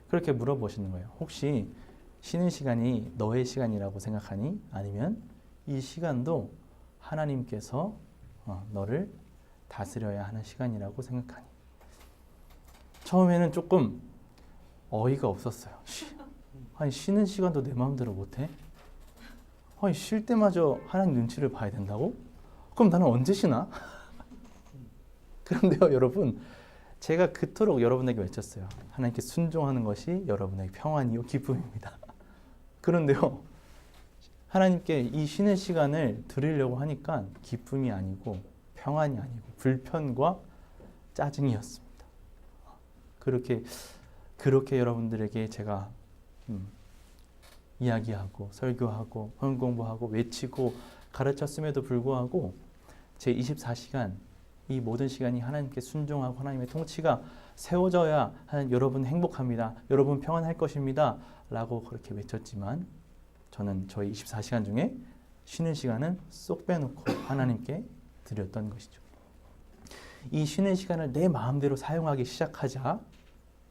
그렇게 물어보시는 거예요. 혹시 쉬는 시간이 너의 시간이라고 생각하니? 아니면 이 시간도 하나님께서 너를 다스려야 하는 시간이라고 생각하니? 처음에는 조금 어이가 없었어요. 아니 쉬는 시간도 내 마음대로 못해? 아니 쉴 때마저 하나님 눈치를 봐야 된다고? 그럼 나는 언제 쉬나? 그런데요 여러분, 제가 그토록 여러분에게 외쳤어요. 하나님께 순종하는 것이 여러분에게 평안이요 기쁨입니다. 그런데요 하나님께 이 쉬는 시간을 드리려고 하니까 기쁨이 아니고 평안이 아니고 불편과 짜증이었습니다. 그렇게 여러분들에게 제가 이야기하고 설교하고 성경 공부하고 외치고 가르쳤음에도 불구하고 제 24시간 이 모든 시간이 하나님께 순종하고 하나님의 통치가 세워져야 하는 여러분 행복합니다. 여러분 평안할 것입니다. 라고 그렇게 외쳤지만 저는 저희 24시간 중에 쉬는 시간은 쏙 빼놓고 하나님께 드렸던 것이죠. 이 쉬는 시간을 내 마음대로 사용하기 시작하자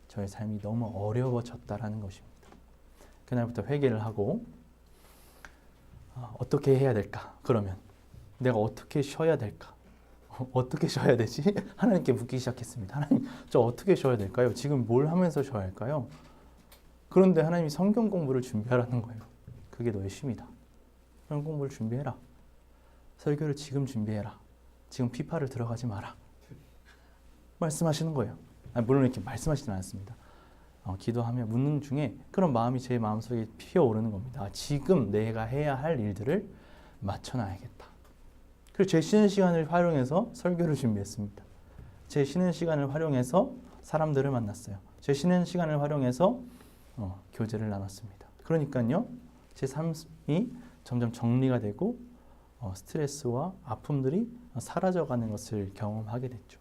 저의 삶이 너무 어려워졌다라는 것입니다. 그날부터 회개를 하고 어떻게 해야 될까? 그러면 내가 어떻게 쉬어야 될까? 어떻게 쉬어야 되지? 하나님께 묻기 시작했습니다. 하나님, 저 어떻게 쉬어야 될까요? 지금 뭘 하면서 쉬어야 할까요? 그런데 하나님이 성경 공부를 준비하라는 거예요. 그게 너의 쉼이다. 성경 공부를 준비해라. 설교를 지금 준비해라. 지금 피파를 들어가지 마라. 말씀하시는 거예요. 물론 이렇게 말씀하시진 않습니다. 기도하며 묻는 중에 그런 마음이 제 마음속에 피어오르는 겁니다. 지금 내가 해야 할 일들을 맞춰놔야겠다. 그래서 제 쉬는 시간을 활용해서 설교를 준비했습니다. 제 쉬는 시간을 활용해서 사람들을 만났어요. 제 쉬는 시간을 활용해서 교제를 나눴습니다. 그러니까요, 제 삶이 점점 정리가 되고 스트레스와 아픔들이 사라져가는 것을 경험하게 됐죠.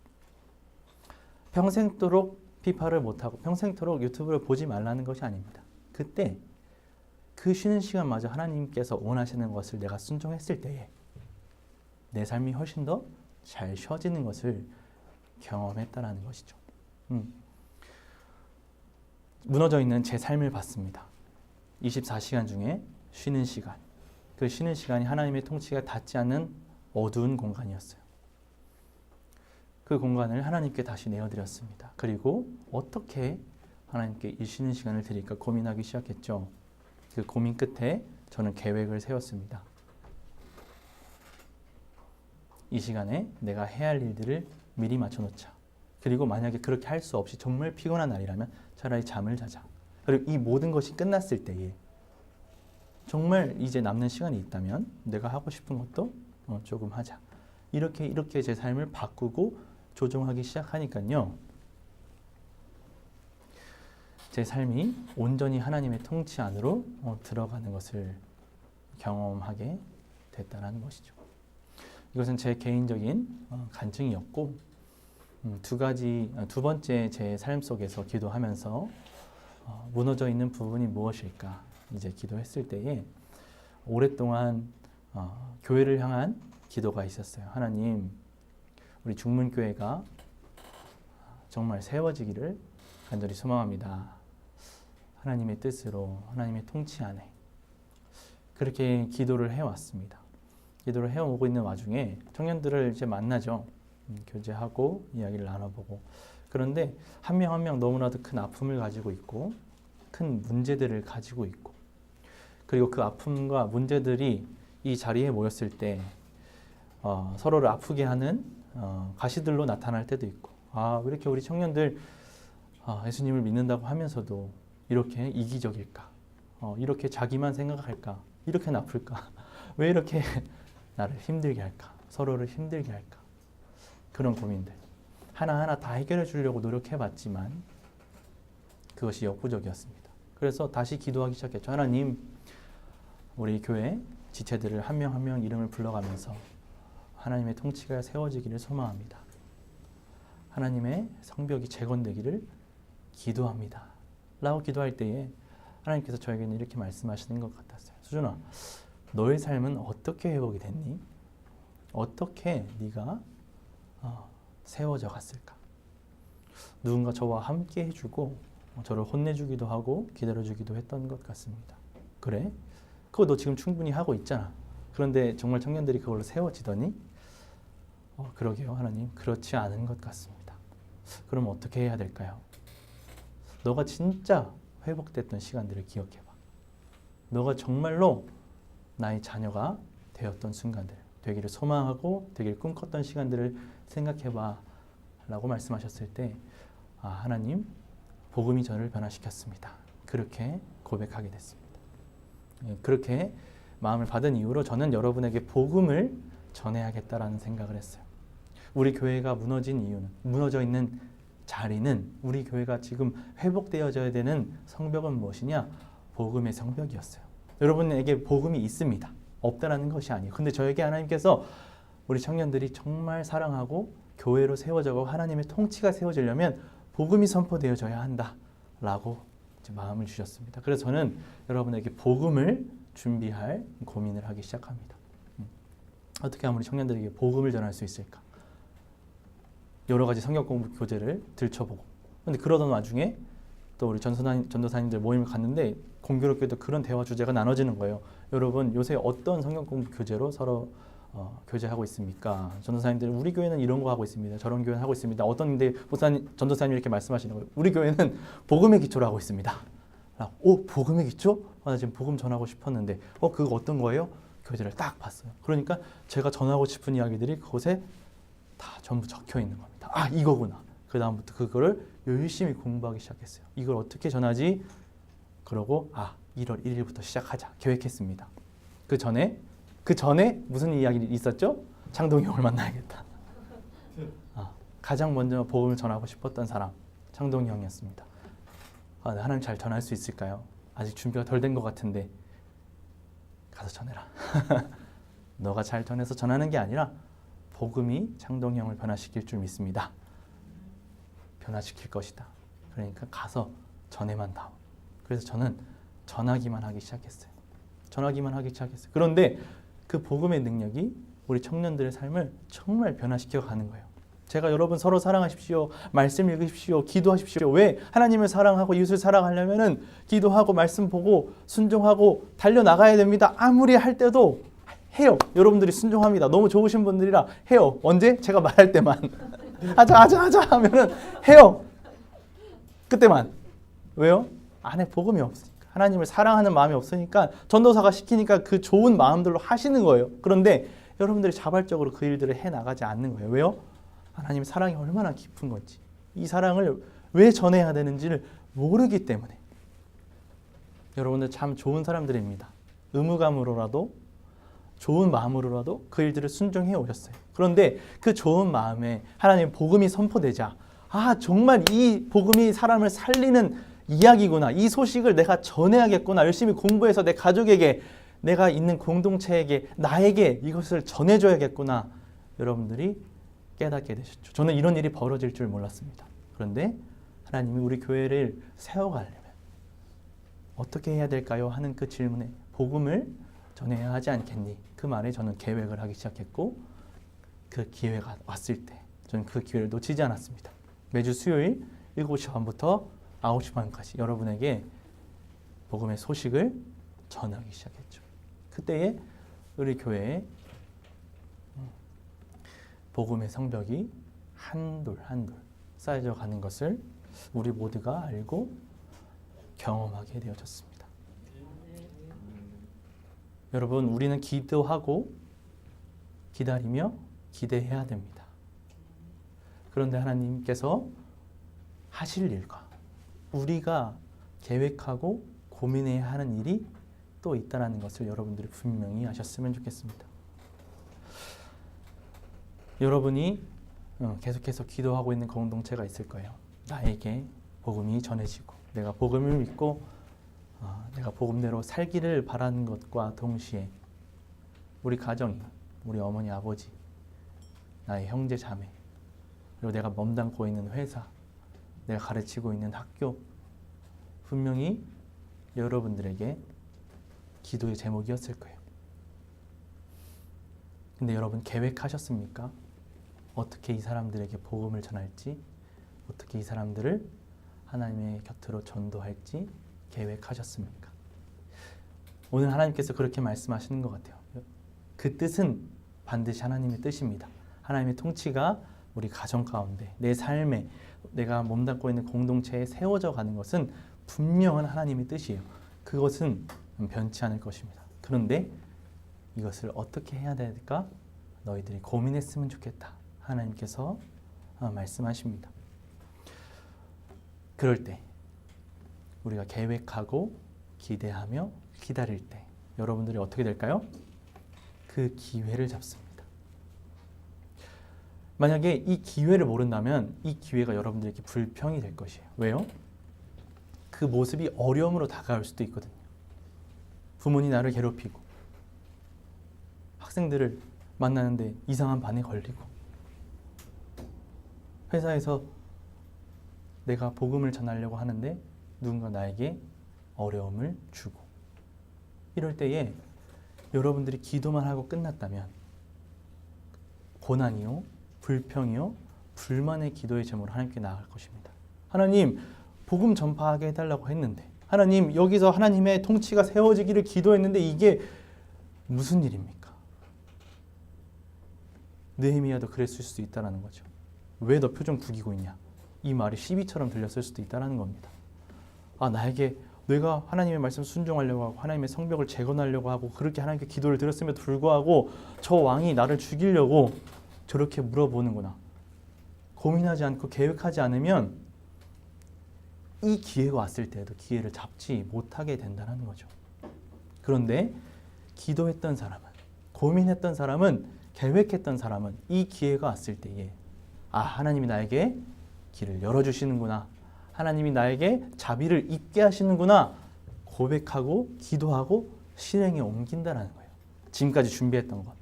평생토록 피파를 못하고 평생토록 유튜브를 보지 말라는 것이 아닙니다. 그때 그 쉬는 시간마저 하나님께서 원하시는 것을 내가 순종했을 때에 내 삶이 훨씬 더 잘 쉬어지는 것을 경험했다라는 것이죠. 무너져 있는 제 삶을 봤습니다. 24시간 중에 쉬는 시간. 그 쉬는 시간이 하나님의 통치가 닿지 않는 어두운 공간이었어요. 그 공간을 하나님께 다시 내어드렸습니다. 그리고 어떻게 하나님께 이 쉬는 시간을 드릴까 고민하기 시작했죠. 그 고민 끝에 저는 계획을 세웠습니다. 이 시간에 내가 해야 할 일들을 미리 맞춰놓자. 그리고 만약에 그렇게 할 수 없이 정말 피곤한 날이라면 차라리 잠을 자자. 그리고 이 모든 것이 끝났을 때에 정말 이제 남는 시간이 있다면 내가 하고 싶은 것도 조금 하자. 이렇게 제 삶을 바꾸고 조정하기 시작하니까요. 제 삶이 온전히 하나님의 통치 안으로 들어가는 것을 경험하게 됐다는 것이죠. 이것은 제 개인적인 간증이었고 두 번째 제 삶 속에서 기도하면서 무너져 있는 부분이 무엇일까 이제 기도했을 때에 오랫동안 교회를 향한 기도가 있었어요. 하나님, 우리 중문교회가 정말 세워지기를 간절히 소망합니다. 하나님의 뜻으로 하나님의 통치 안에 그렇게 기도를 해왔습니다. 기도를 해오고 있는 와중에 청년들을 이제 만나죠. 교제하고 이야기를 나눠보고 그런데 한 명 한 명 너무나도 큰 아픔을 가지고 있고 큰 문제들을 가지고 있고 그리고 그 아픔과 문제들이 이 자리에 모였을 때 서로를 아프게 하는 가시들로 나타날 때도 있고 왜 이렇게 우리 청년들 예수님을 믿는다고 하면서도 이렇게 이기적일까? 이렇게 자기만 생각할까? 이렇게 나쁠까? 왜 이렇게 나를 힘들게 할까? 서로를 힘들게 할까? 그런 고민들 하나하나 다 해결해 주려고 노력해봤지만 그것이 역부족이었습니다. 그래서 다시 기도하기 시작했죠. 하나님, 우리 교회 지체들을 한 명 한 명 이름을 불러가면서 하나님의 통치가 세워지기를 소망합니다. 하나님의 성벽이 재건되기를 기도합니다. 라고 기도할 때에 하나님께서 저에게는 이렇게 말씀하시는 것 같았어요. 수준아, 너의 삶은 어떻게 회복이 됐니? 어떻게 네가 세워져 갔을까? 누군가 저와 함께 해주고 저를 혼내주기도 하고 기다려주기도 했던 것 같습니다. 그래? 그거 너 지금 충분히 하고 있잖아. 그런데 정말 청년들이 그걸로 세워지더니 그러게요, 하나님. 그렇지 않은 것 같습니다. 그럼 어떻게 해야 될까요? 너가 진짜 회복됐던 시간들을 기억해봐. 너가 정말로 나의 자녀가 되었던 순간들, 되기를 소망하고 되기를 꿈꿨던 시간들을 생각해봐 라고 말씀하셨을 때 하나님, 복음이 저를 변화시켰습니다. 그렇게 고백하게 됐습니다. 그렇게 마음을 받은 이후로 저는 여러분에게 복음을 전해야겠다라는 생각을 했어요. 우리 교회가 무너진 이유는, 무너져 있는 자리는 우리 교회가 지금 회복되어져야 되는 성벽은 무엇이냐? 복음의 성벽이었어요. 여러분에게 복음이 있습니다. 없다라는 것이 아니에요. 근데 저에게 하나님께서 우리 청년들이 정말 사랑하고 교회로 세워져고 하나님의 통치가 세워지려면 복음이 선포되어져야 한다라고 마음을 주셨습니다. 그래서 저는 여러분에게 복음을 준비할 고민을 하기 시작합니다. 어떻게 하면 우리 청년들에게 복음을 전할 수 있을까? 여러 가지 성경 공부 교재를 들춰보고, 근데 그러던 와중에 또 우리 전도사님들 모임을 갔는데 공교롭게도 그런 대화 주제가 나눠지는 거예요. 여러분 요새 어떤 성경 공부 교재로 서로 교제하고 있습니까? 전도사님들 우리 교회는 이런 거 하고 있습니다. 저런 교회는 하고 있습니다. 어떤데 전도사님이 이렇게 말씀하시는 거예요. 우리 교회는 복음의 기초로 하고 있습니다. 복음의 기초? 나 지금 복음 전하고 싶었는데 그거 어떤 거예요? 교재를 딱 봤어요. 그러니까 제가 전하고 싶은 이야기들이 그곳에 다 전부 적혀 있는 겁니다. 이거구나. 그 다음부터 그거를 열심히 공부하기 시작했어요. 이걸 어떻게 전하지? 그러고 1월 1일부터 시작하자 계획했습니다. 그 전에 무슨 이야기 있었죠? 창동이 형을 만나야겠다. 가장 먼저 복음을 전하고 싶었던 사람 창동이 형이었습니다. 하나님 잘 전할 수 있을까요? 아직 준비가 덜 된 것 같은데 가서 전해라. 너가 잘 전해서 전하는 게 아니라 복음이 창동이 형을 변화시킬 줄 믿습니다. 변화시킬 것이다. 그러니까 가서 전해만 다오. 그래서 저는 전하기만 하기 시작했어요. 그런데 그 복음의 능력이 우리 청년들의 삶을 정말 변화시켜 가는 거예요. 제가 여러분 서로 사랑하십시오. 말씀 읽으십시오. 기도하십시오. 왜? 하나님을 사랑하고 이웃을 사랑하려면은 기도하고 말씀 보고 순종하고 달려나가야 됩니다. 아무리 할 때도 해요. 여러분들이 순종합니다. 너무 좋으신 분들이라 해요. 언제? 제가 말할 때만. 하자 하면은 해요. 그때만. 왜요? 안에 복음이 없으니까. 하나님을 사랑하는 마음이 없으니까 전도사가 시키니까 그 좋은 마음들로 하시는 거예요. 그런데 여러분들이 자발적으로 그 일들을 해나가지 않는 거예요. 왜요? 하나님의 사랑이 얼마나 깊은 건지, 이 사랑을 왜 전해야 되는지를 모르기 때문에. 여러분들 참 좋은 사람들입니다. 의무감으로라도 좋은 마음으로라도 그 일들을 순종해 오셨어요. 그런데 그 좋은 마음에 하나님 복음이 선포되자 정말 이 복음이 사람을 살리는 이야기구나. 이 소식을 내가 전해야겠구나. 열심히 공부해서 내 가족에게, 내가 있는 공동체에게, 나에게 이것을 전해줘야겠구나. 여러분들이 깨닫게 되셨죠. 저는 이런 일이 벌어질 줄 몰랐습니다. 그런데 하나님이 우리 교회를 세워가려면 어떻게 해야 될까요? 하는 그 질문에 복음을 전해야 하지 않겠니? 그 말에 저는 계획을 하기 시작했고, 그 기회가 왔을 때 저는 그 기회를 놓치지 않았습니다. 매주 수요일 7시 반부터 9시 반까지 여러분에게 복음의 소식을 전하기 시작했죠. 그때에 우리 교회에 복음의 성벽이 한돌 한돌 쌓여져 가는 것을 우리 모두가 알고 경험하게 되어졌습니다. 여러분, 우리는 기도하고 기다리며 기대해야 됩니다. 그런데 하나님께서 하실 일과 우리가 계획하고 고민해야 하는 일이 또 있다는 것을 여러분들이 분명히 아셨으면 좋겠습니다. 여러분이 계속해서 기도하고 있는 공동체가 있을 거예요. 나에게 복음이 전해지고 내가 복음을 믿고 내가 복음대로 살기를 바라는 것과 동시에 우리 가정이, 우리 어머니, 아버지, 나의 형제, 자매, 그리고 내가 몸담고 있는 회사, 내가 가르치고 있는 학교, 분명히 여러분들에게 기도의 제목이었을 거예요. 근데 여러분 계획하셨습니까? 어떻게 이 사람들에게 복음을 전할지, 어떻게 이 사람들을 하나님의 곁으로 전도할지 계획하셨습니까? 오늘 하나님께서 그렇게 말씀하시는 것 같아요. 그 뜻은 반드시 하나님의 뜻입니다. 하나님의 통치가 우리 가정 가운데, 내 삶에, 내가 몸담고 있는 공동체에 세워져 가는 것은 분명한 하나님의 뜻이에요. 그것은 변치 않을 것입니다. 그런데 이것을 어떻게 해야 될까? 너희들이 고민했으면 좋겠다. 하나님께서 말씀하십니다. 그럴 때 우리가 계획하고 기대하며 기다릴 때 여러분들이 어떻게 될까요? 그 기회를 잡습니다. 만약에 이 기회를 모른다면 이 기회가 여러분들에게 불평이 될 것이에요. 왜요? 그 모습이 어려움으로 다가올 수도 있거든요. 부모님 나를 괴롭히고, 학생들을 만나는데 이상한 반에 걸리고, 회사에서 내가 복음을 전하려고 하는데 누군가 나에게 어려움을 주고, 이럴 때에 여러분들이 기도만 하고 끝났다면 고난이요, 불평이요, 불만의 기도의 제목으로 하나님께 나아갈 것입니다. 하나님, 복음 전파하게 해달라고 했는데, 하나님, 여기서 하나님의 통치가 세워지기를 기도했는데 이게 무슨 일입니까? 느헤미야도 그랬을 수도 있다는 거죠. 왜 너 표정 구기고 있냐? 이 말이 시비처럼 들렸을 수도 있다는 겁니다. 나에게 내가 하나님의 말씀 순종하려고 하고 하나님의 성벽을 재건하려고 하고 그렇게 하나님께 기도를 드렸음에도 불구하고 저 왕이 나를 죽이려고 저렇게 물어보는구나. 고민하지 않고 계획하지 않으면 이 기회가 왔을 때에도 기회를 잡지 못하게 된다는 거죠. 그런데 기도했던 사람은, 고민했던 사람은, 계획했던 사람은 이 기회가 왔을 때에 하나님이 나에게 길을 열어주시는구나, 하나님이 나에게 자비를 있게 하시는구나 고백하고 기도하고 실행에 옮긴다는 거예요. 지금까지 준비했던 것,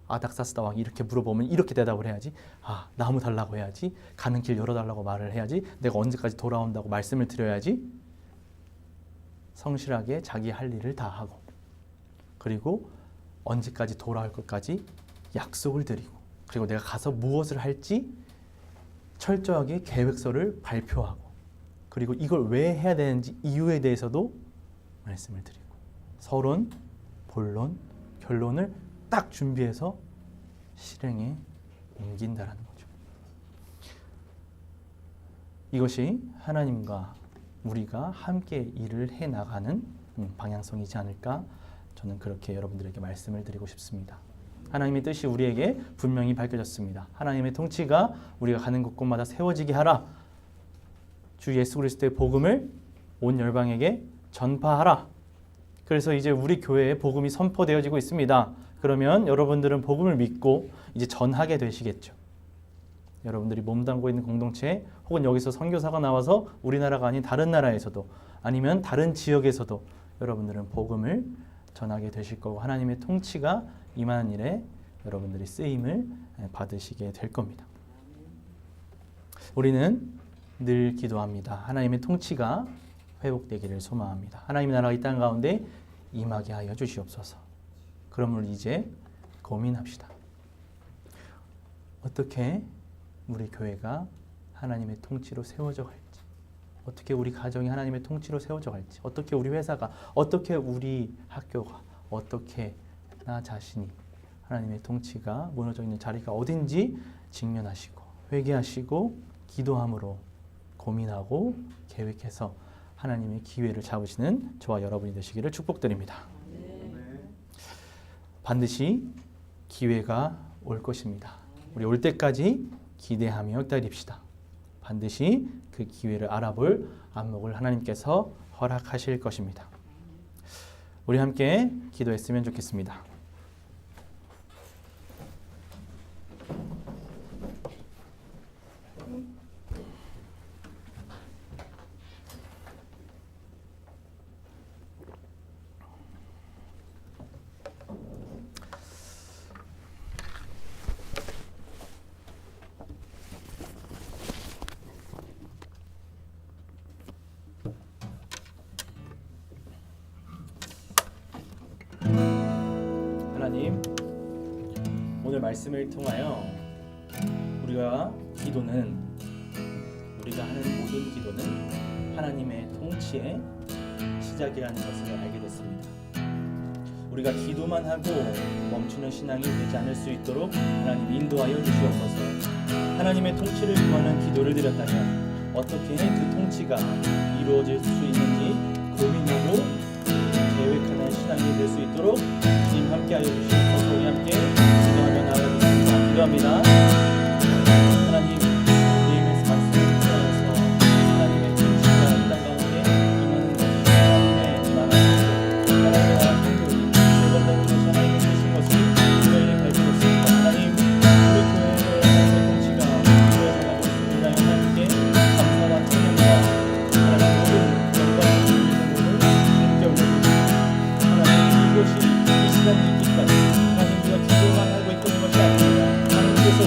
아닥사스다 왕이 이렇게 물어보면 이렇게 대답을 해야지, 나무 달라고 해야지, 가는 길 열어달라고 말을 해야지, 내가 언제까지 돌아온다고 말씀을 드려야지, 성실하게 자기 할 일을 다 하고, 그리고 언제까지 돌아올 것까지 약속을 드리고, 그리고 내가 가서 무엇을 할지 철저하게 계획서를 발표하고, 그리고 이걸 왜 해야 되는지 이유에 대해서도 말씀을 드리고, 서론, 본론, 결론을 딱 준비해서 실행에 옮긴다라는 거죠. 이것이 하나님과 우리가 함께 일을 해나가는 방향성이지 않을까, 저는 그렇게 여러분들에게 말씀을 드리고 싶습니다. 하나님의 뜻이 우리에게 분명히 밝혀졌습니다. 하나님의 통치가 우리가 가는 곳곳마다 세워지게 하라. 주 예수 그리스도의 복음을 온 열방에게 전파하라. 그래서 이제 우리 교회에 복음이 선포되어지고 있습니다. 그러면 여러분들은 복음을 믿고 이제 전하게 되시겠죠. 여러분들이 몸담고 있는 공동체 혹은 여기서 선교사가 나와서 우리나라가 아닌 다른 나라에서도 아니면 다른 지역에서도 여러분들은 복음을 전하게 되실 거고, 하나님의 통치가 임하는 일에 여러분들이 쓰임을 받으시게 될 겁니다. 우리는 늘 기도합니다. 하나님의 통치가 회복되기를 소망합니다. 하나님의 나라가 이 땅 가운데 임하게 하여 주시옵소서. 그러므로 이제 고민합시다. 어떻게 우리 교회가 하나님의 통치로 세워져 갈지, 어떻게 우리 가정이 하나님의 통치로 세워져 갈지, 어떻게 우리 회사가, 어떻게 우리 학교가, 어떻게 나 자신이 하나님의 통치가 무너져 있는 자리가 어딘지 직면하시고 회개하시고 기도함으로 고민하고 계획해서 하나님의 기회를 잡으시는 저와 여러분이 되시기를 축복드립니다. 반드시 기회가 올 것입니다. 우리 올 때까지 기대하며 기다립시다. 반드시 그 기회를 알아볼 안목을 하나님께서 허락하실 것입니다. 우리 함께 기도했으면 좋겠습니다. 하나님, 오늘 말씀을 통하여 우리가 하는 모든 기도는 하나님의 통치의 시작이라는 것을 알게 됐습니다. 우리가 기도만 하고 멈추는 신앙이 되지 않을 수 있도록 하나님 인도하여 주시옵소서. 하나님의 통치를 구하는 기도를 드렸다면 어떻게 그 통치가 이루어질 수 있는지 고민하고 계획하는 신앙이 될 수 있도록 주님 함께하여 주시옵소서. 우리 함께 기도하며 나아가겠습니다. 기도합니다. 하나님, 예수님의 말씀을 통하여서 하나님의 통치가 이 땅 가운데 임하는 것이 하나님의 나라이고 하나님의 나라 통일이 세번되는 것이 하나님의 뜻인 것이 분명히 밝혀졌습니다. 하나님, 우리 교회의 하나님의 통치가 이루어져가고 있습니다. 하나님께 감사와 찬양과 하나님 모든 영광과 이름으로 함께 올려드립니다. 하나님, 이것이 이 시간이 있기까지 하나님 우리가 기도만 하고 있던 것이 아닙니다. 하나님께서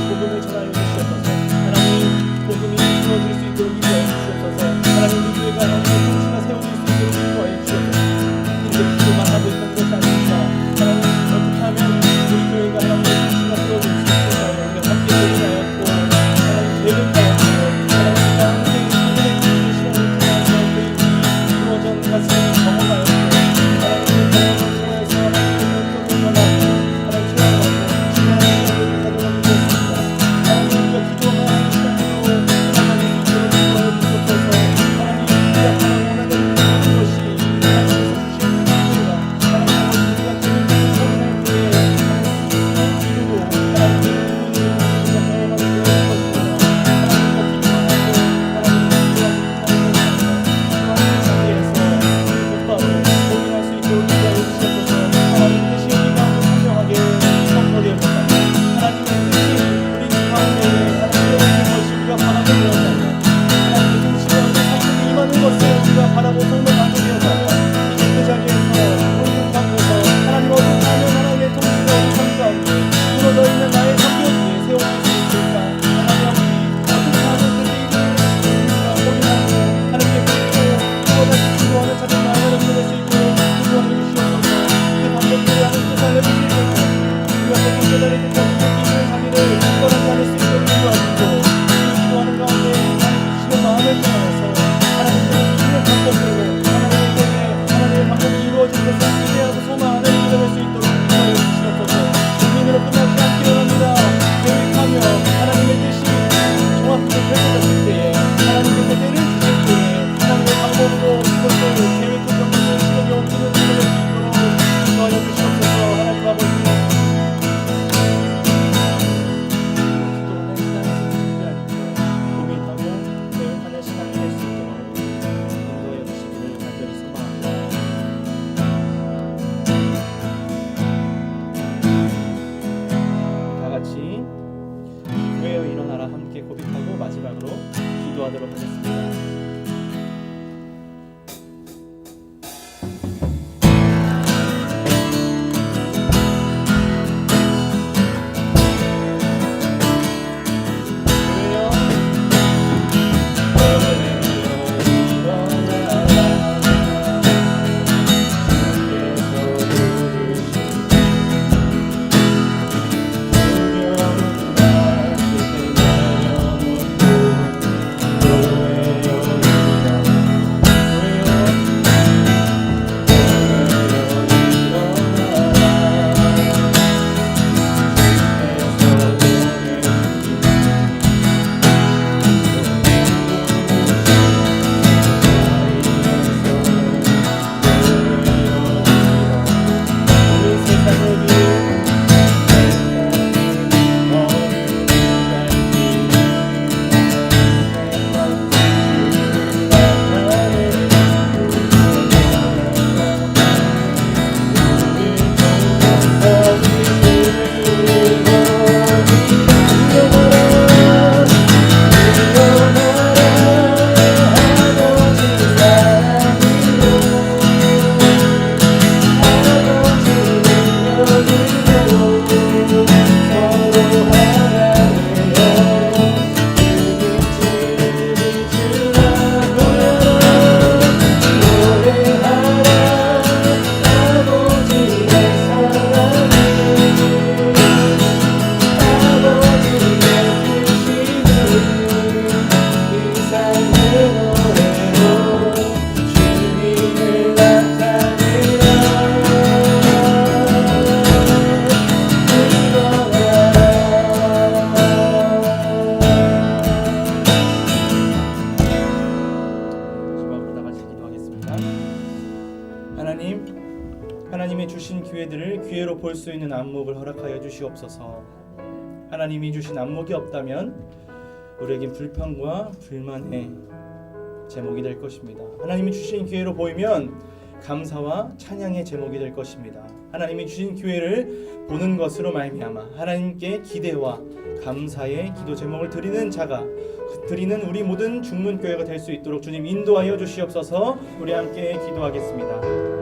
하나님이 주신 기회들을 기회로 볼 수 있는 안목을 허락하여 주시옵소서. 하나님이 주신 안목이 없다면 우리에겐 불평과 불만의 제목이 될 것입니다. 하나님이 주신 기회로 보이면 감사와 찬양의 제목이 될 것입니다. 하나님이 주신 기회를 보는 것으로 말미암아 하나님께 기대와 감사의 기도 제목을 드리는 자가 드리는 우리 모든 중문교회가 될 수 있도록 주님 인도하여 주시옵소서. 우리 함께 기도하겠습니다.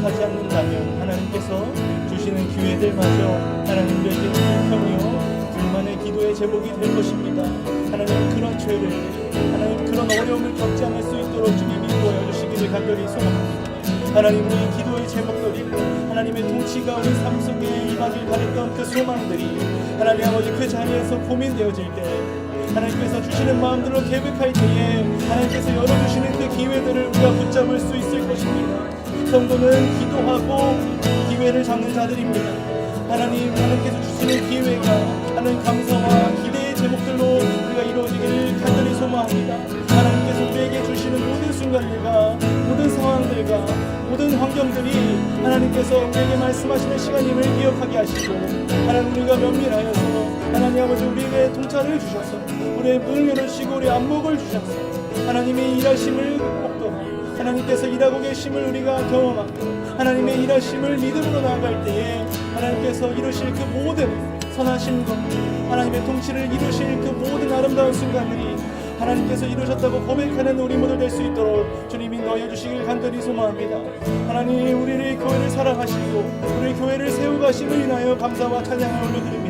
하지 않는다면 하나님께서 주시는 기회들마저 하나님들에게 불평이요 불만의 기도의 제목이 될 것입니다. 하나님 그런 죄를 하나님 그런 어려움을 겪지 않을 수 있도록 주님 인도하여 주시기를 간절히 소망합니다. 하나님 우리 기도의 제목들이 하나님의 통치가 우리 삶 속에 임하길 바랬던 그 소망들이 하나님 아버지 그 자리에서 고민되어질 때 하나님께서 주시는 마음대로 계획할 때에 하나님께서 열어주시는 그 기회들을 우리가 붙잡을 수 있을 것입니다. 성도는 기도하고 기회를 잡는 자들입니다. 하나님께서 주시는 기회가 하나님 감사와 기대의 제목들로 우리가 이루어지기를 간절히 소망합니다. 하나님께서 우리에게 주시는 모든 순간들과 모든 상황들과 모든 환경들이 하나님께서 우리에게 말씀하시는 시간임을 기억하게 하시고 하나님 우리가 면밀하여서 하나님 아버지 우리에게 통찰을 주셔서 우리의 문을 열으시고 우리의 안목을 주셔서 하나님의 일하심을 목도하고 하나님께서 일하고 계심을 우리가 경험하고 하나님의 일하심을 믿음으로 나아갈 때에 하나님께서 이루실 그 모든 선하심과 하나님의 통치를 이루실 그 모든 아름다운 순간들이 하나님께서 이루셨다고 고백하는 우리 모두 될 수 있도록 주님 인도하여 주시길 간절히 소망합니다. 하나님 우리를 교회를 사랑하시고 우리 교회를 세우가심을 인하여 감사와 찬양을 올려드립니다.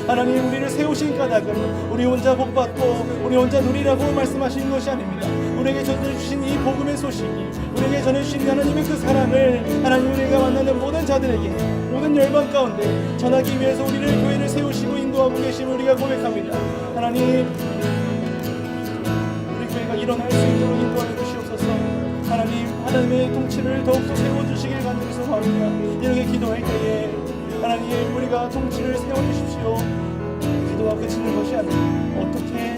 하나님 우리를 세우신 까닭은 우리 혼자 복받고 우리 혼자 누리라고 말씀하신 것이 아닙니다. 우리에게 전해주신 이 복음의 소식이 우리에게 전해주신 하나님의 그 사랑을 하나님 우리가 만나는 모든 자들에게 모든 열방 가운데 전하기 위해서 우리를 교회를 세우시고 인도하고 계심을 우리가 고백합니다. 하나님 우리 교회가 일어날 수 있도록 인도하여 주시옵소서. 하나님의 통치를 더욱더 세워주시길 간절히 소망합니다. 이렇게 기도할 때에 하나님 우리가 통치를 세워주십시오. 기도가 그치는 것이 아니라 어떻게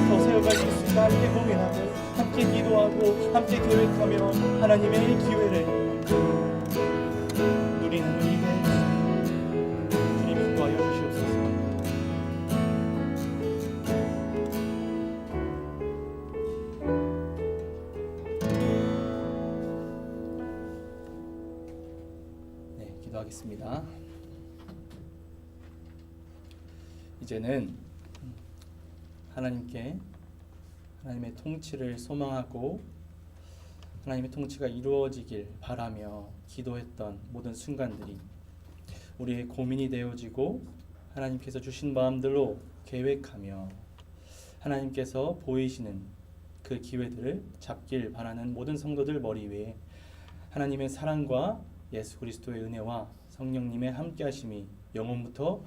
더 세워갈 수 있을까 함께 고민하고 함께 기도하고 함께 계획하며 하나님의 기회를 누리는 우리 되겠습니다. 주님 인도하여 주시옵소서. 네, 기도하겠습니다. 이제는 하나님께 하나님의 통치를 소망하고 하나님의 통치가 이루어지길 바라며 기도했던 모든 순간들이 우리의 고민이 되어지고 하나님께서 주신 마음들로 계획하며 하나님께서 보이시는 그 기회들을 잡길 바라는 모든 성도들 머리 위에 하나님의 사랑과 예수 그리스도의 은혜와 성령님의 함께하심이 영원부터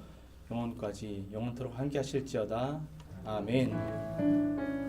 영원까지 영원토록 함께하실지어다. 아멘.